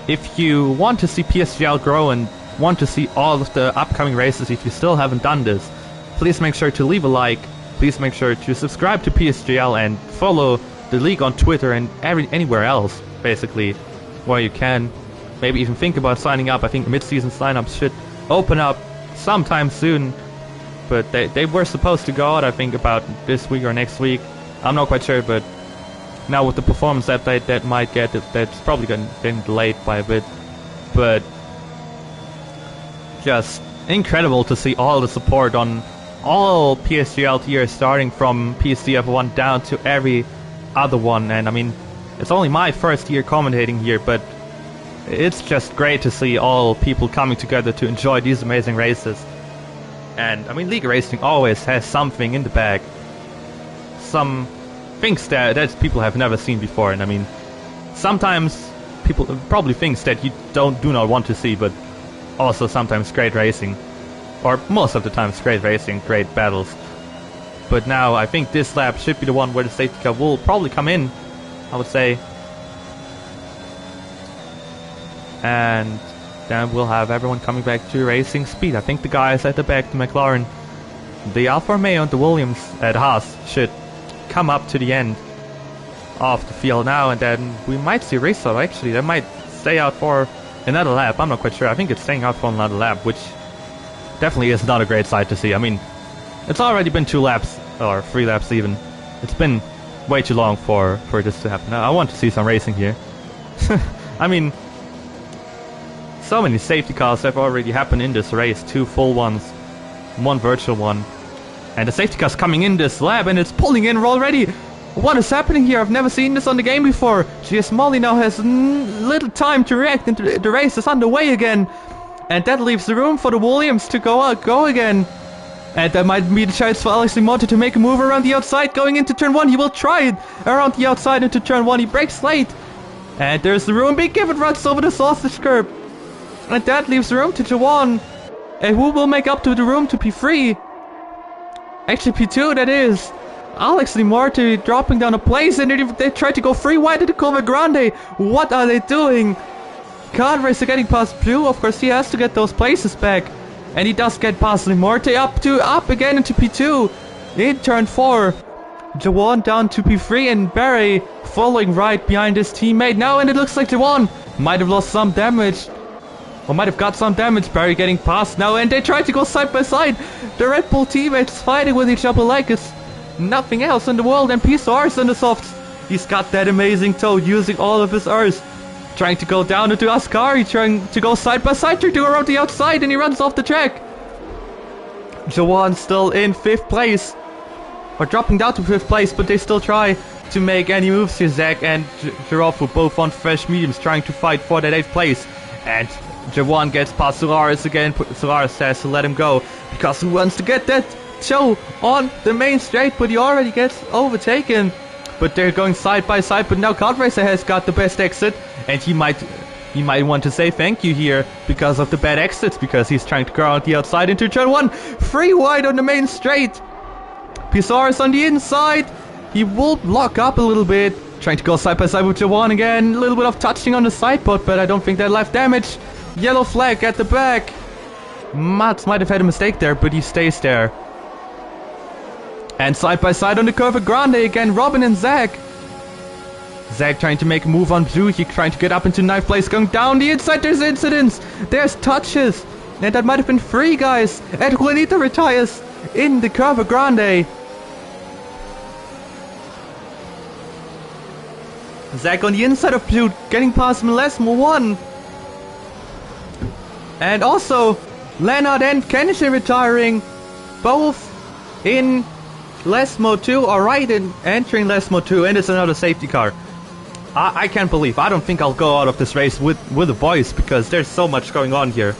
If you want to see PSGL grow and want to see all of the upcoming races, if you still haven't done this, please make sure to leave a like. Please make sure to subscribe to PSGL and follow the league on Twitter and anywhere else, basically, where you can. Maybe even think about signing up. I think mid-season sign-ups should open up sometime soon, but they were supposed to go out, I think, about this week or next week. I'm not quite sure, but now with the performance update that might get it, that's probably getting delayed by a bit. But just incredible to see all the support on all PSGL tiers, starting from PSGF1 down to every other one. And I mean, it's only my first year commentating here, but it's just great to see all people coming together to enjoy these amazing races. And I mean, League Racing always has something in the bag, some things that people have never seen before. And I mean, sometimes people probably things that you do not want to see, but also sometimes great racing, or most of the time great racing, great battles. But now I think this lap should be the one where the safety car will probably come in, I would say. And then we'll have everyone coming back to racing speed. I think the guys at the back, the McLaren, the Alfa Romeo and the Williams at Haas should come up to the end of the field now, and then we might see a restart. Actually, they might stay out for another lap. I'm not quite sure. I think it's staying out for another lap, which definitely is not a great sight to see. I mean, it's already been 2 laps, or 3 laps even. It's been way too long for this to happen. I want to see some racing here. I mean, so many safety cars have already happened in this race. 2 full ones, 1 virtual one. And the safety car's coming in this lap, and it's pulling in already. What is happening here? I've never seen this on the game before. GS Molly now has little time to react, and the race is underway again. And that leaves the room for the Williams to go again. And that might be the chance for Alex Limotta to make a move around the outside going into turn 1. He will try it around the outside into turn 1. He breaks late. And there's the room being given, runs over the sausage curb. And that leaves room to Jawan. And who will make up to the room to P3? Actually, P2, that is. Alex Limotta dropping down a place, and they try to go free wide into Curva Grande. What are they doing? Can't race getting past Blue. Of course, he has to get those places back. And he does get past Limotta up again into P2. In turn 4. Jawan down to P3, and Barry following right behind his teammate now, and it looks like Jawan might have lost some damage. Or might have got some damage. Barry getting past now, and they try to go side by side. The Red Bull teammates fighting with each other like it's nothing else in the world, and PSR's in the softs. He's got that amazing toe, using all of his R's. Trying to go down into Ascari, trying to go side by side, to go around the outside, and he runs off the track. Jawan still in 5th place. Or dropping down to 5th place, but they still try to make any moves here. Zach and Giraffe both on fresh mediums, trying to fight for that 8th place. And Jawan gets past Solaris again. Solaris says to let him go, because he wants to get that toe on the main straight, but he already gets overtaken. But they're going side by side, but now Kartracer has got the best exit, and he might He might want to say thank you here because of the bad exits, because he's trying to go out the outside into turn 1. Free wide on the main straight. Pizarro's on the inside. He will lock up a little bit. Trying to go side by side with Jawan again. A little bit of touching on the side pot, but I don't think that left damage. Yellow flag at the back. Mats might have had a mistake there, but he stays there. And side by side on the Curva Grande again, Robin and Zach. Zach trying to make a move on blue. He trying to get up into ninth place. Going down the inside. There's incidents. There's touches. And that might have been free, guys. And Juanito retires in the Curva Grande. Zach on the inside of blue. Getting past Melesmo 1. And also Leonard and Kenshin retiring. Both in Lesmo 2. Alright, in entering Lesmo 2. And it's another safety car. I can't believe. I don't think I'll go out of this race with the boys because there's so much going on here.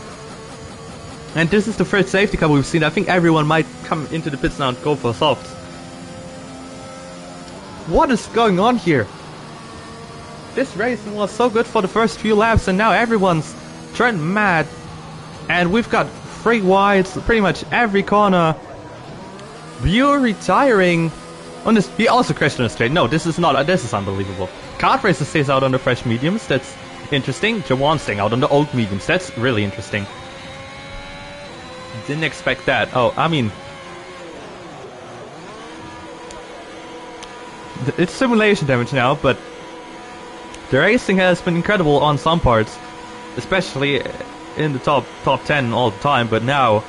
And this is the first safety car we've seen. I think everyone might come into the pits now and go for softs. What is going on here? This racing was so good for the first few laps and now everyone's turned mad. And we've got free wides pretty much every corner. Viewer retiring. On this, he also crashed on the straight. No, this is not. This is unbelievable. Kart Racer stays out on the fresh mediums. That's interesting. Jawan staying out on the old mediums. That's really interesting. Didn't expect that. Oh, I mean, it's simulation damage now, but the racing has been incredible on some parts, especially in the top 10 all the time. But now,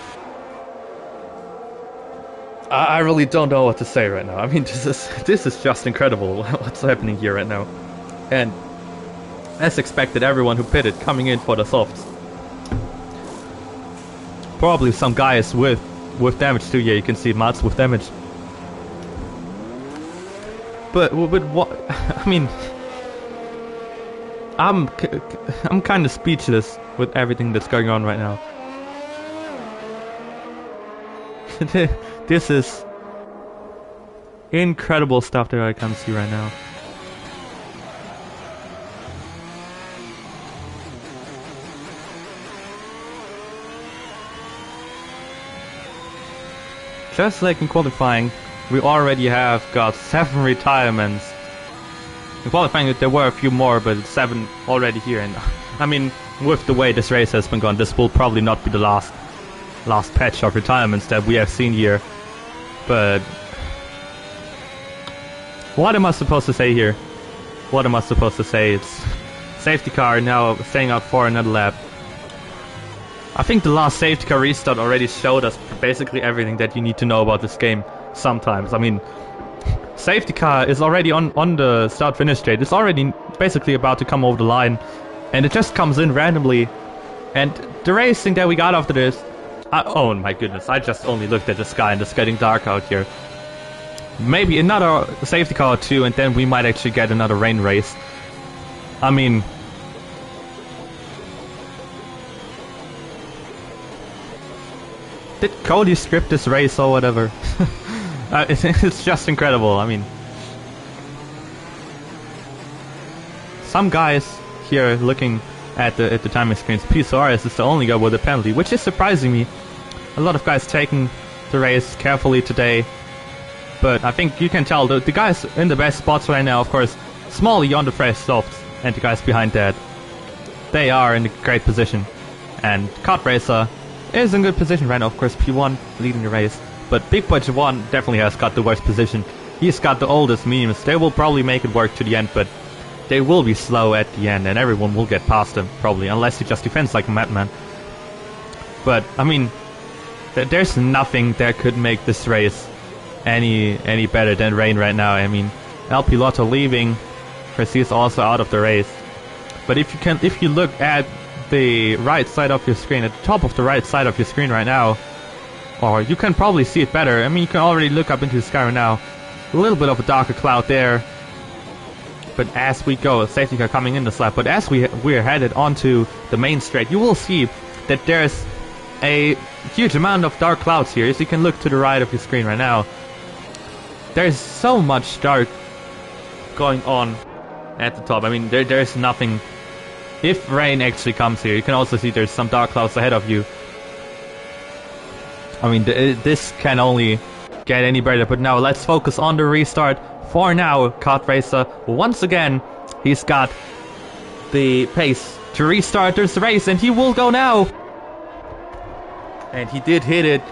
I really don't know what to say right now. I mean, this is just incredible what's happening here right now. And as expected, everyone who pitted coming in for the softs. Probably some guys with damage too. Yeah, you can see Mats with damage. But what? I mean, I'm kind of speechless with everything that's going on right now. This is incredible stuff that I can see right now. Just like in qualifying, we already have got 7 retirements. In qualifying there were a few more, but 7 already here. And I mean, with the way this race has been gone, this will probably not be the last patch of retirements that we have seen here. But what am I supposed to say here? What am I supposed to say? It's safety car now staying out for another lap. I think the last safety car restart already showed us basically everything that you need to know about this game sometimes. I mean, safety car is already on the start finish straight. It's already basically about to come over the line, and it just comes in randomly. And the racing that we got after this, oh my goodness, I just only looked at the sky and it's getting dark out here. Maybe another safety car or two and then we might actually get another rain race. I mean, did Cody script this race or whatever? It's just incredible. I mean, some guys here looking at the timing screens, PSRS is the only guy with a penalty, which is surprising me. A lot of guys taking the race carefully today, but I think you can tell the guys in the best spots right now, of course, Smalley on the fresh softs, and the guys behind that, they are in a great position. And Kart Racer is in good position right now, of course, P1 leading the race, but Big Boy J1 definitely has got the worst position. He's got the oldest memes. They will probably make it work to the end, but they will be slow at the end and everyone will get past him, probably, unless he just defends like a madman. But, I mean, there's nothing that could make this race any better than rain right now. I mean, El Piloto leaving, Precis also out of the race. But if you look at the right side of your screen, at the top of the right side of your screen right now, or you can probably see it better. I mean, you can already look up into the sky right now. A little bit of a darker cloud there. But as we go, safety car coming in the slap, but as we're headed onto the main straight, you will see that there's a huge amount of dark clouds here. As you can look to the right of your screen right now, there's so much dark going on at the top. I mean, there's nothing if rain actually comes here. You can also see there's some dark clouds ahead of you. I mean, this can only get any better, but now let's focus on the restart. For now, Kart Racer, once again, he's got the pace to restart this race, and he will go now. And he did hit it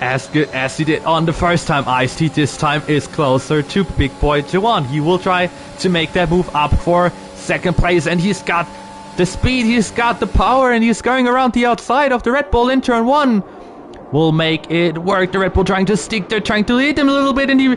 as good as he did on the first time. Ice-T this time is closer to Big Boy Juwan. He will try to make that move up for second place, and he's got the speed, he's got the power, and he's going around the outside of the Red Bull in turn 1. Will make it work. The Red Bull trying to stick there, trying to lead him a little bit, and he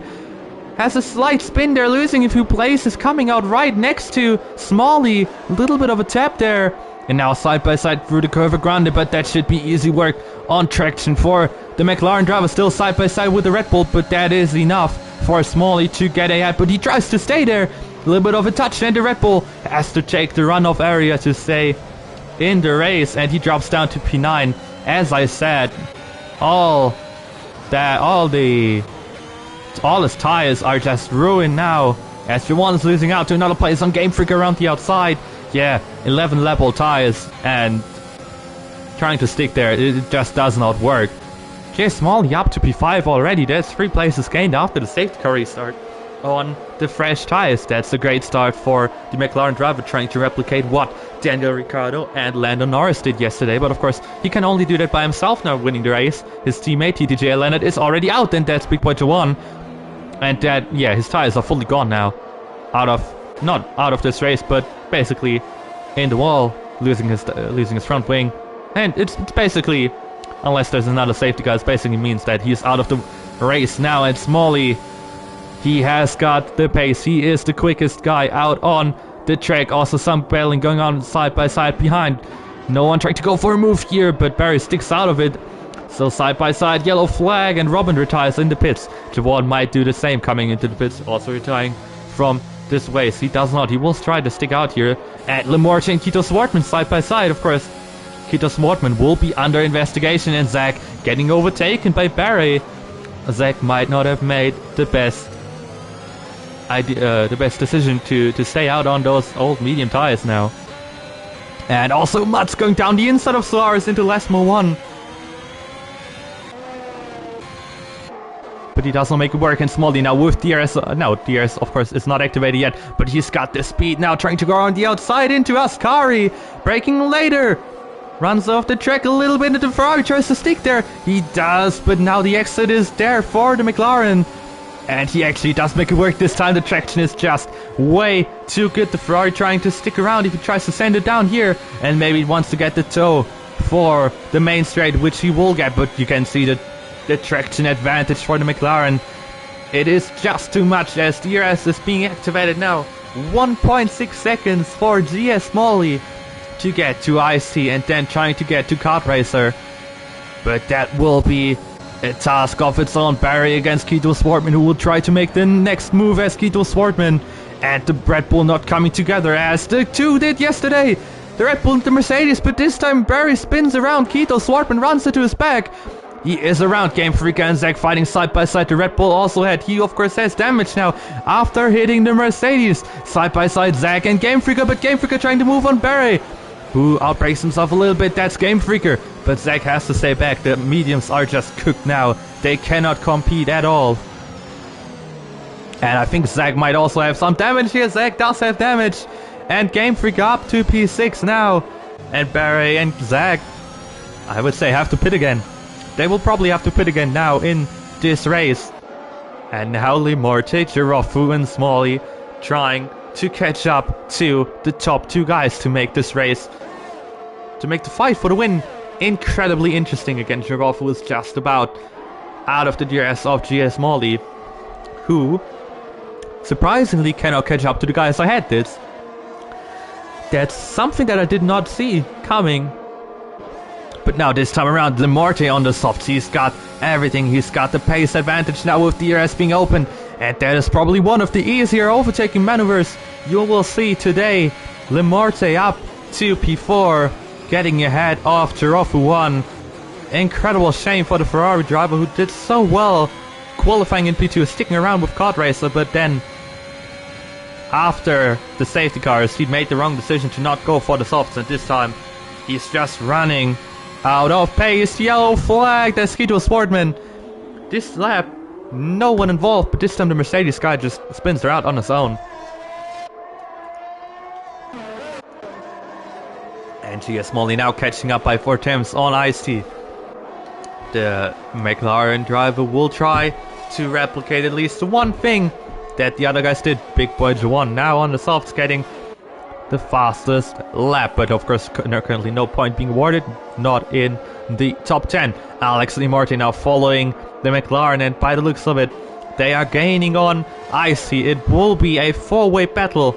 has a slight spin there, losing a few places, coming out right next to Smalley. A little bit of a tap there. And now side by side through the Curva Grande, but that should be easy work on traction for the McLaren driver. Still side by side with the Red Bull, but that is enough for Smalley to get ahead. But he tries to stay there. A little bit of a touch, and the Red Bull has to take the runoff area to stay in the race, and he drops down to P9. As I said, all his tires are just ruined now, as Juwan is losing out to another place on Game Freak around the outside. Yeah, 11 level tires, and trying to stick there, it just does not work. Jay Smalley up to P5 already. There's 3 places gained after the safety car restart on the fresh tires. That's a great start for the McLaren driver, trying to replicate what Daniel Ricciardo and Lando Norris did yesterday. But of course, he can only do that by himself now, winning the race. His teammate TTJ Leonard is already out, and that's Big Boy Juwan. And that, yeah, his tires are fully gone now. Not out of this race, but basically in the wall, losing his front wing. And it's basically, unless there's another safety car, it basically means that he's out of the race now. And Smalley, he has got the pace. He is the quickest guy out on the track. Also some battling going on side by side behind. No one trying to go for a move here, but Barry sticks out of it. So side by side, yellow flag, and Robin retires in the pits. Javon might do the same, coming into the pits, also retiring from this race. He does not. He will try to stick out here. And Lemorte and Kito Swartman side by side, of course. Kito Swartman will be under investigation, and Zach getting overtaken by Barry. Zach might not have made the best decision to stay out on those old medium tires now. And also Mats going down the inside of Solaris into Lasmo 1. But he does not make it work, and Smalley now with DRS. No, DRS of course is not activated yet, but he's got the speed now, trying to go on the outside into Ascari. Braking later. Runs off the track a little bit into Ferrari, tries to stick there. He does, but now the exit is there for the McLaren. And he actually does make it work this time. The traction is just way too good. The Ferrari trying to stick around if he tries to send it down here. And maybe he wants to get the toe for the main straight, which he will get, but you can see the traction advantage for the McLaren. It is just too much as DRS is being activated now. 1.6 seconds for GS Smalley to get to Ice-T, and then trying to get to Kart Racer. But that will be a task of its own. Barry against Kito Swartman, who will try to make the next move as Kito Swartman. And the Red Bull not coming together as the two did yesterday. The Red Bull and the Mercedes, but this time Barry spins around. Kito Swartman runs into his back. He is around. Game Freak and Zach fighting side by side. The Red Bull also had. He of course has damage now after hitting the Mercedes. Side by side Zach and Game Freaker, but Game Freaker trying to move on Barry, who outbreaks himself a little bit. That's Game Freaker, but Zach has to stay back. The mediums are just cooked now. They cannot compete at all. And I think Zach might also have some damage here. Zach does have damage. And Game Freak up to P6 now. And Barry and Zach, I would say, have to pit again. They will probably have to pit again now in this race. And now Lemorte, Girofu and Smalley trying to catch up to the top two guys to make this race, to make the fight for the win incredibly interesting. Again, Girofu is just about out of the DRS of GS Smalley, who surprisingly cannot catch up to the guys ahead. That's something that I did not see coming. But now this time around, Lemorte on the softs. He's got everything. He's got the pace advantage now with DRS being open. And that is probably one of the easier overtaking maneuvers you will see today. Lemorte up to P4, getting ahead of Girofu 1. Incredible shame for the Ferrari driver, who did so well qualifying in P2, sticking around with Kart Racer, but then after the safety cars, he made the wrong decision to not go for the softs, and this time he's just running out of pace. Yellow flag, that's Skito Sportman. This lap, no one involved, but this time the Mercedes guy just spins around on his own. And GS Molly now catching up by 4 attempts on Ice-T. The McLaren driver will try to replicate at least one thing that the other guys did. Big Boy Juan now on the softs getting the fastest lap, but of course currently no point being awarded, not in the top 10. Alex Limorti now following the McLaren, and by the looks of it, they are gaining on Icy. It will be a 4-way battle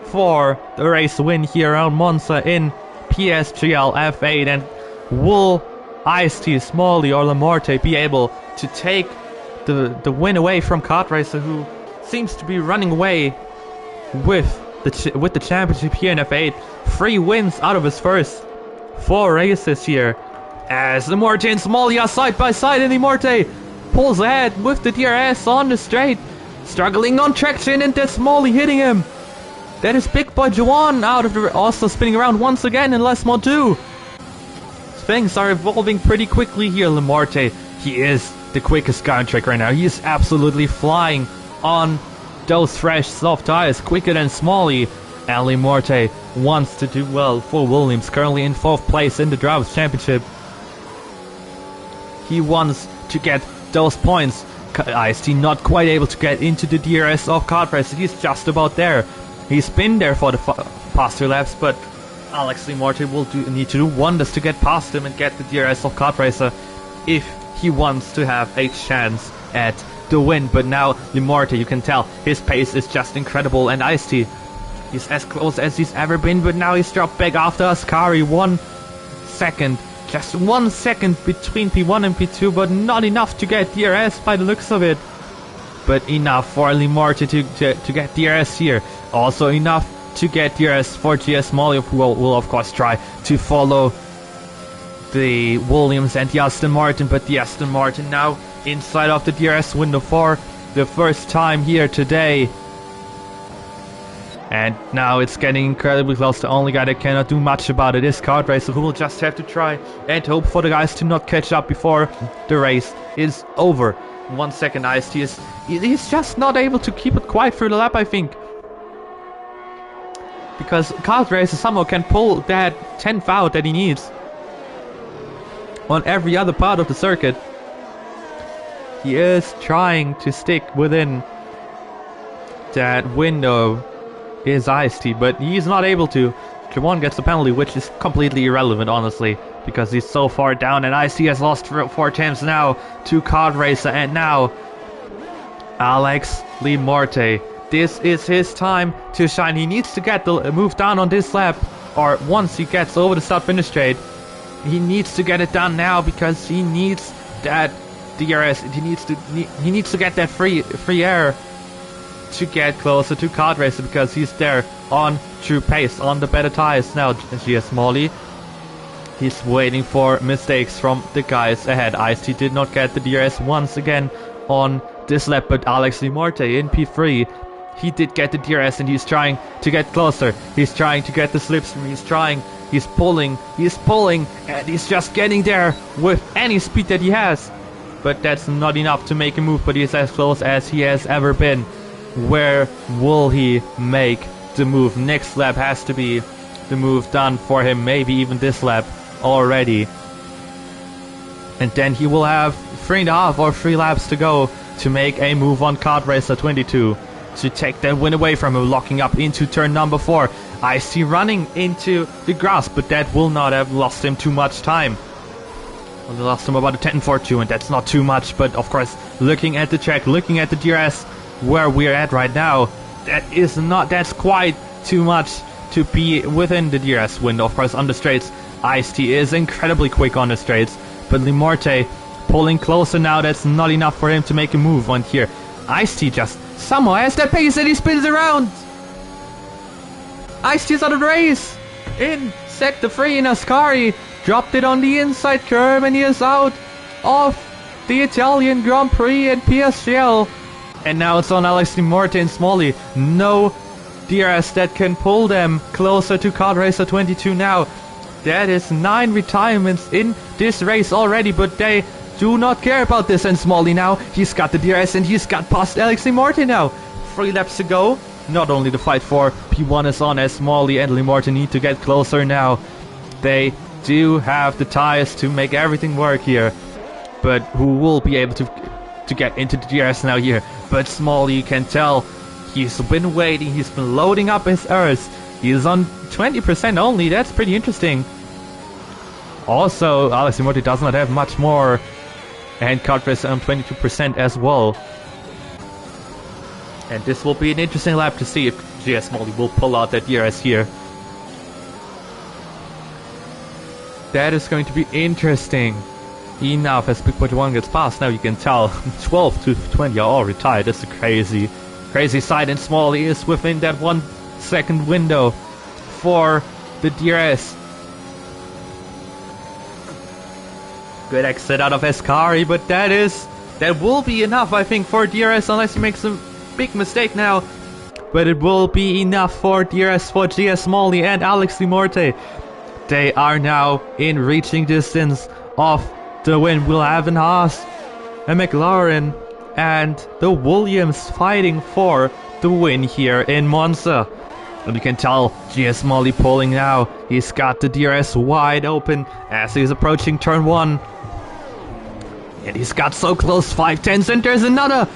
for the race win here around Monza in PSGL F8, and will Ice-T, Smalley or Lamorte be able to take the win away from Kart Racer, who seems to be running away with the championship here in F8. 3 wins out of his first 4 races here, as Lamorte and Smalley are side by side, and Lamorte pulls ahead with the DRS on the straight, struggling on traction, and that's Smalley hitting him. That is Big Boy Juan out of the, also spinning around once again in Les Mod 2. Things are evolving pretty quickly here. Lamorte, he is the quickest guy on track right now. He is absolutely flying on those fresh soft tires, quicker than Smalley. And Lamorte wants to do well for Williams, currently in 4th place in the Drivers' Championship. He wants to get those points. Ice-T not quite able to get into the DRS of Kart Racer. He's just about there. He's been there for the past 2 laps, but Alex Limorte will need to do wonders to get past him and get the DRS of Kart Racer if he wants to have a chance at the win. But now Limorte, you can tell his pace is just incredible, and Ice-T, he's as close as he's ever been, but now he's dropped back after Ascari. 1 second, just 1 second between P1 and P2, but not enough to get DRS by the looks of it. But enough for Limorte to get DRS here. Also enough to get DRS for GS Molly, who will of course try to follow the Williams and the Aston Martin, but the Aston Martin now inside of the DRS window for the first time here today. And now it's getting incredibly close. The only guy that cannot do much about it is Kart Racer, who will just have to try and hope for the guys to not catch up before the race is over. 1 second, Ice-T he's just not able to keep it quiet through the lap, I think. Because Kart Racer somehow can pull that 10th out that he needs on every other part of the circuit. He is trying to stick within that window, is Ice-T, but he's not able to. Javon gets the penalty, which is completely irrelevant, honestly, because he's so far down, and Ice-T has lost 4 attempts now to Kart Racer, and now Alex Limorte. This is his time to shine. He needs to get the move down on this lap, or once he gets over the start-finish straight, he needs to get it done now, because he needs that DRS. He needs to get that free air to get closer to Kart Racer, because he's there on true pace, on the better tires now. GS Molly, he's waiting for mistakes from the guys ahead. Ice-T did not get the DRS once again on this lap, but Alex Limorte in P3, he did get the DRS, and he's trying to get closer. He's trying to get the slipstream. He's pulling, and he's just getting there with any speed that he has. But that's not enough to make a move, but he's as close as he has ever been. Where will he make the move? Next lap has to be the move done for him, maybe even this lap already. And then he will have 3.5 or 3 laps to go to make a move on Kart Racer 22 to take that win away from him, locking up into turn number 4. Ice-T running into the grass, but that will not have lost him too much time. Well, they lost him about a 10-4-2, and that's not too much, but of course, looking at the track, looking at the DRS, where we're at right now, that's quite too much to be within the DRS window. Of course, on the straights, Ice-T is incredibly quick on the straights, but Limorte pulling closer now. That's not enough for him to make a move on here. Ice-T just somehow has that pace that he spins around. Ice-T's out of the race. In sector 3 in Ascari, dropped it on the inside curve, and he is out of the Italian Grand Prix and PSGL. And now it's on Alex Limorte and Smalley. No DRS that can pull them closer to Kart Racer 22 now. That is 9 retirements in this race already, but they do not care about this. And Smalley now, he's got the DRS and he's got past Alex Limorte now. 3 laps to go. Not only the fight for P1 is on, as Smalley and Limorte need to get closer now. They do have the tires to make everything work here, but who will be able to get into the DRS now here? But Smalley, you can tell, he's been waiting, he's been loading up his errors. He's on 20% only, that's pretty interesting. Also, Alex Limorte does not have much more, and Kart Racer on 22% as well. And this will be an interesting lap to see if GS Smalley will pull out that DRS here. That is going to be interesting enough as Big 1 gets past. Now you can tell 12 to 20 are all retired. That's a crazy sight, and Smalley is within that 1 second window for the DRS. Good exit out of Escari, but that will be enough, I think, for DRS, unless he makes a big mistake now. But it will be enough for DRS for GS Smalley and Alex Limorte. They are now in reaching distance of the win. We'll have an Haas, a McLaren, and the Williams fighting for the win here in Monza. And you can tell GS Smalley pulling now. He's got the DRS wide open as he's approaching turn 1. And he's got so close, 5/10, and there's another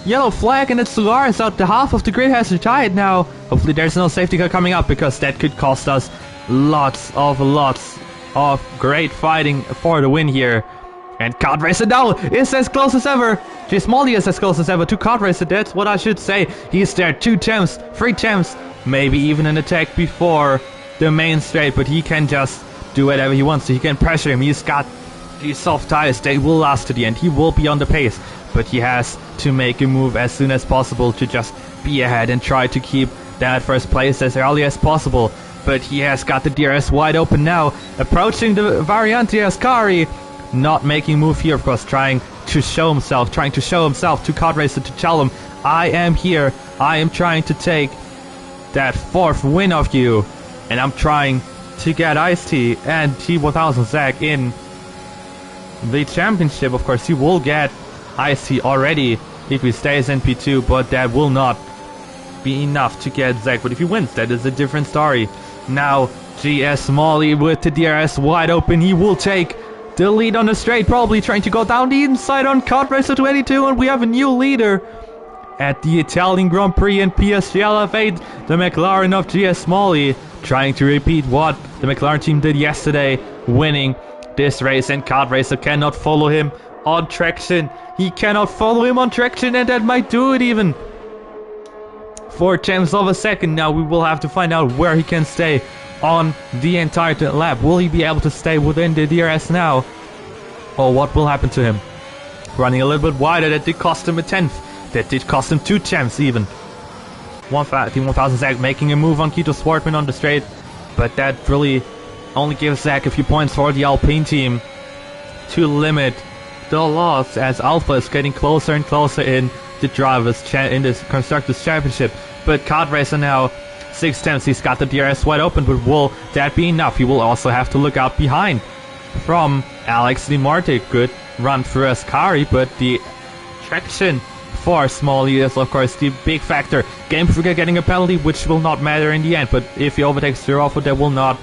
yellow flag, and it's Solaris out. The half of the grid has retired now. Hopefully there's no safety car coming up, because that could cost us lots of great fighting for the win here. And Kart Racer now is as close as ever. GS Smalley is as close as ever to Kart Racer, that's what I should say. He's there 2 temps, 3 temps, maybe even an attack before the main straight, but he can just do whatever he wants to. He can pressure him. He's got these soft tires, they will last to the end. He will be on the pace, but he has to make a move as soon as possible to just be ahead and try to keep that first place as early as possible. But he has got the DRS wide open now, approaching the Variante Ascari. Not making move here, of course, trying to show himself to Kart Racer to tell him, I am here, I am trying to take that 4th win of you, and I'm trying to get Ice-T and T1000 Zach in the championship. Of course, he will get Ice-T already if he stays in P2, but that will not be enough to get Zach. But if he wins, that is a different story. Now, GS Smalley with the DRS wide open, he will take the lead on the straight, probably trying to go down the inside on Kart Racer 22, and we have a new leader at the Italian Grand Prix in PSGL F8, the McLaren of GS Smalley, trying to repeat what the McLaren team did yesterday, winning this race, and Kart Racer cannot follow him on traction. He cannot follow him on traction, and that might do it even. 4/10 of a second now. We will have to find out where he can stay on the entire lap. Will he be able to stay within the DRS now? Or what will happen to him? Running a little bit wider, that did cost him a 10th. That did cost him 2 temps even. T1000 Zach making a move on Kito Swartman on the straight, but that really only gives Zach a few points for the Alpine team to limit the loss, as Alpha is getting closer and closer in the in this Constructors Championship. But Kart Racer now 6 temps. He's got the DRS wide open, but will that be enough? He will also have to look out behind from Alex Limorte. Good run through Ascari, but the traction for Smalley is of course the big factor. Game Trigger getting a penalty, which will not matter in the end, but if he overtakes Girofo, that will not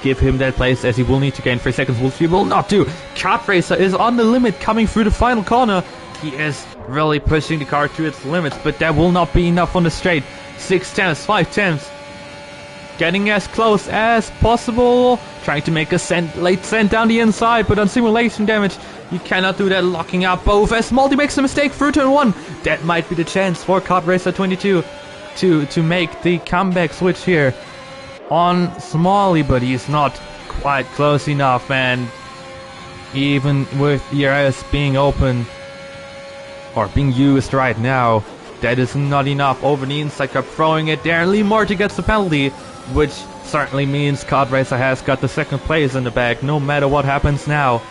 give him that place, as he will need to gain 3 seconds, which he will not do. Kart Racer is on the limit coming through the final corner. He is really pushing the car to its limits, but that will not be enough on the straight. 6 temps, 5 temps. Getting as close as possible. Trying to make a late send down the inside, but on simulation damage, you cannot do that, locking up both as Multi makes a mistake through turn 1. That might be the chance for Kart Racer 22 to make the comeback switch here on Smalley, but he's not quite close enough, and even with ERS being open or being used right now, that is not enough. Over the inside, kept throwing it there, and Limorte gets the penalty, which certainly means Kart Racer has got the 2nd place in the bag, no matter what happens now.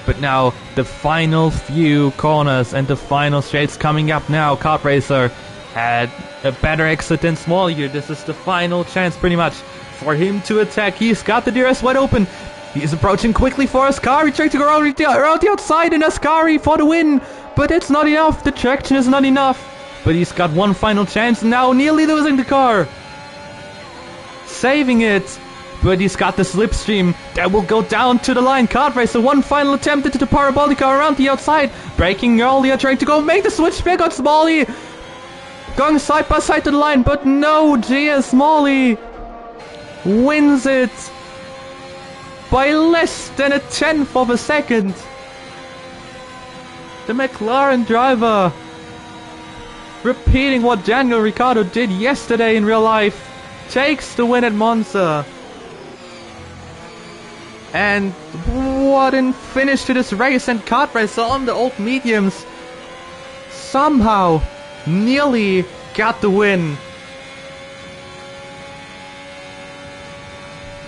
But now, the final few corners and the final straights coming up now. Kart Racer had a better exit than Small here. This is the final chance pretty much for him to attack. He's got the DRS wide open. He's approaching quickly for Ascari, trying to go around the outside, and Ascari for the win. But it's not enough. The traction is not enough. But he's got one final chance now, nearly losing the car. Saving it. But he's got the slipstream that will go down to the line. Kart Racer, one final attempt into the Parabolica around the outside. Braking earlier, trying to go make the switch back on Smalley. Going side by side to the line, but no, GS Smalley wins it by less than a tenth of a second. The McLaren driver repeating what Daniel Ricciardo did yesterday in real life takes the win at Monza. And what a finish to this race, and Kart Racer on the old mediums somehow nearly got the win.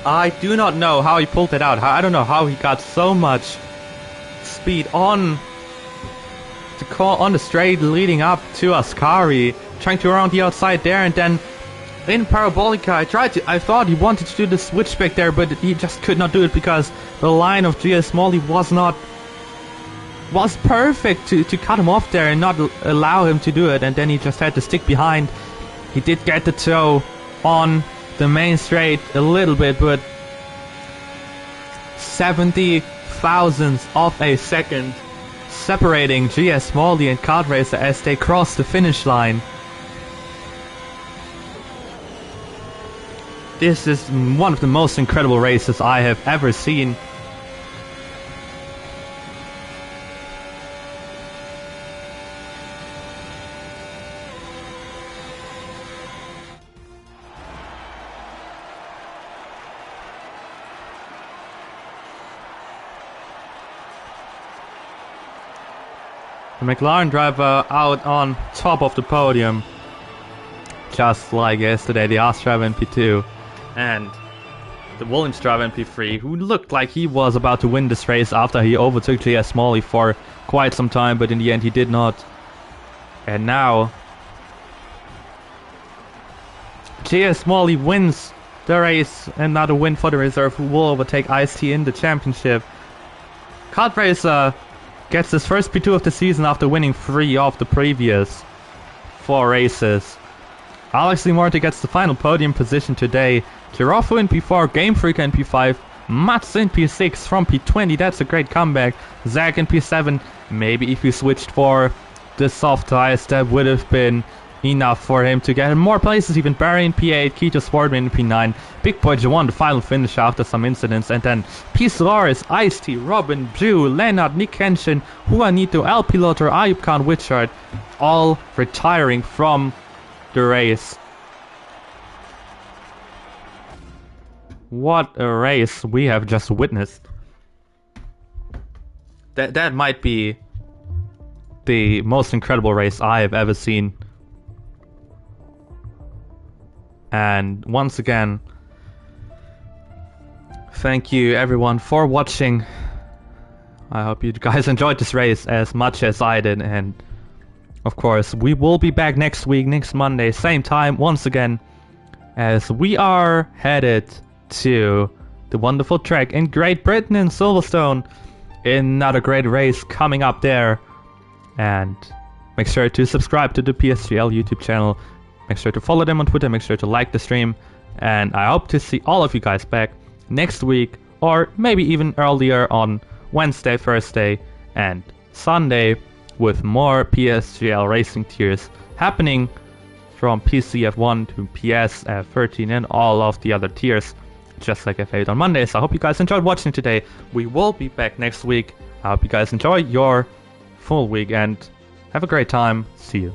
I do not know how he pulled it out. I don't know how he got so much speed on the straight leading up to Ascari, trying to around the outside there, and then in Parabolica I thought he wanted to do the switchback there, but he just could not do it because the line of GS Smalley was perfect to cut him off there and not allow him to do it, and then he just had to stick behind. He did get the toe on the main straight a little bit, but 70 thousandths of a second separating GS Smalley and Kart Racer as they cross the finish line. This is one of the most incredible races I have ever seen. The McLaren driver out on top of the podium, just like yesterday, the Haas driver in P2 and the Williams driver in P3, who looked like he was about to win this race after he overtook GS Smalley for quite some time, but in the end he did not. And now GS Smalley wins the race, another win for the reserve, who will overtake Ice-T in the championship. Kart Racer gets his first P2 of the season after winning 3 of the previous 4 races. Alex Limorte gets the final podium position today. Giraffe in P4, Game Freak in P5, Mats in P6 from P20, that's a great comeback. Zach in P7, maybe if he switched for the soft tires that would have been enough for him to get in more places. Even Barry in P8, Keto Sportman in P9, Big Boy J1 the final finish after some incidents, and then P. Solaris, Ice-T, Robin, Drew, Leonard, Nick Kenshin, Juanito, El Piloto, Ayub Khan, Witchard, all retiring from the race. What a race we have just witnessed. That might be the most incredible race I have ever seen. And once again, thank you everyone for watching. I hope you guys enjoyed this race as much as I did, and of course we will be back next week, next Monday, same time once again, as we are headed to the wonderful track in Great Britain in Silverstone. Another great race coming up there, and make sure to subscribe to the PSGL YouTube channel. Make sure to follow them on Twitter, make sure to like the stream, and I hope to see all of you guys back next week, or maybe even earlier on Wednesday, Thursday, and Sunday, with more PSGL racing tiers happening from PCF1 to PSF13 and all of the other tiers, just like F8 on Mondays. I hope you guys enjoyed watching today. We will be back next week. I hope you guys enjoy your full week and have a great time. See you.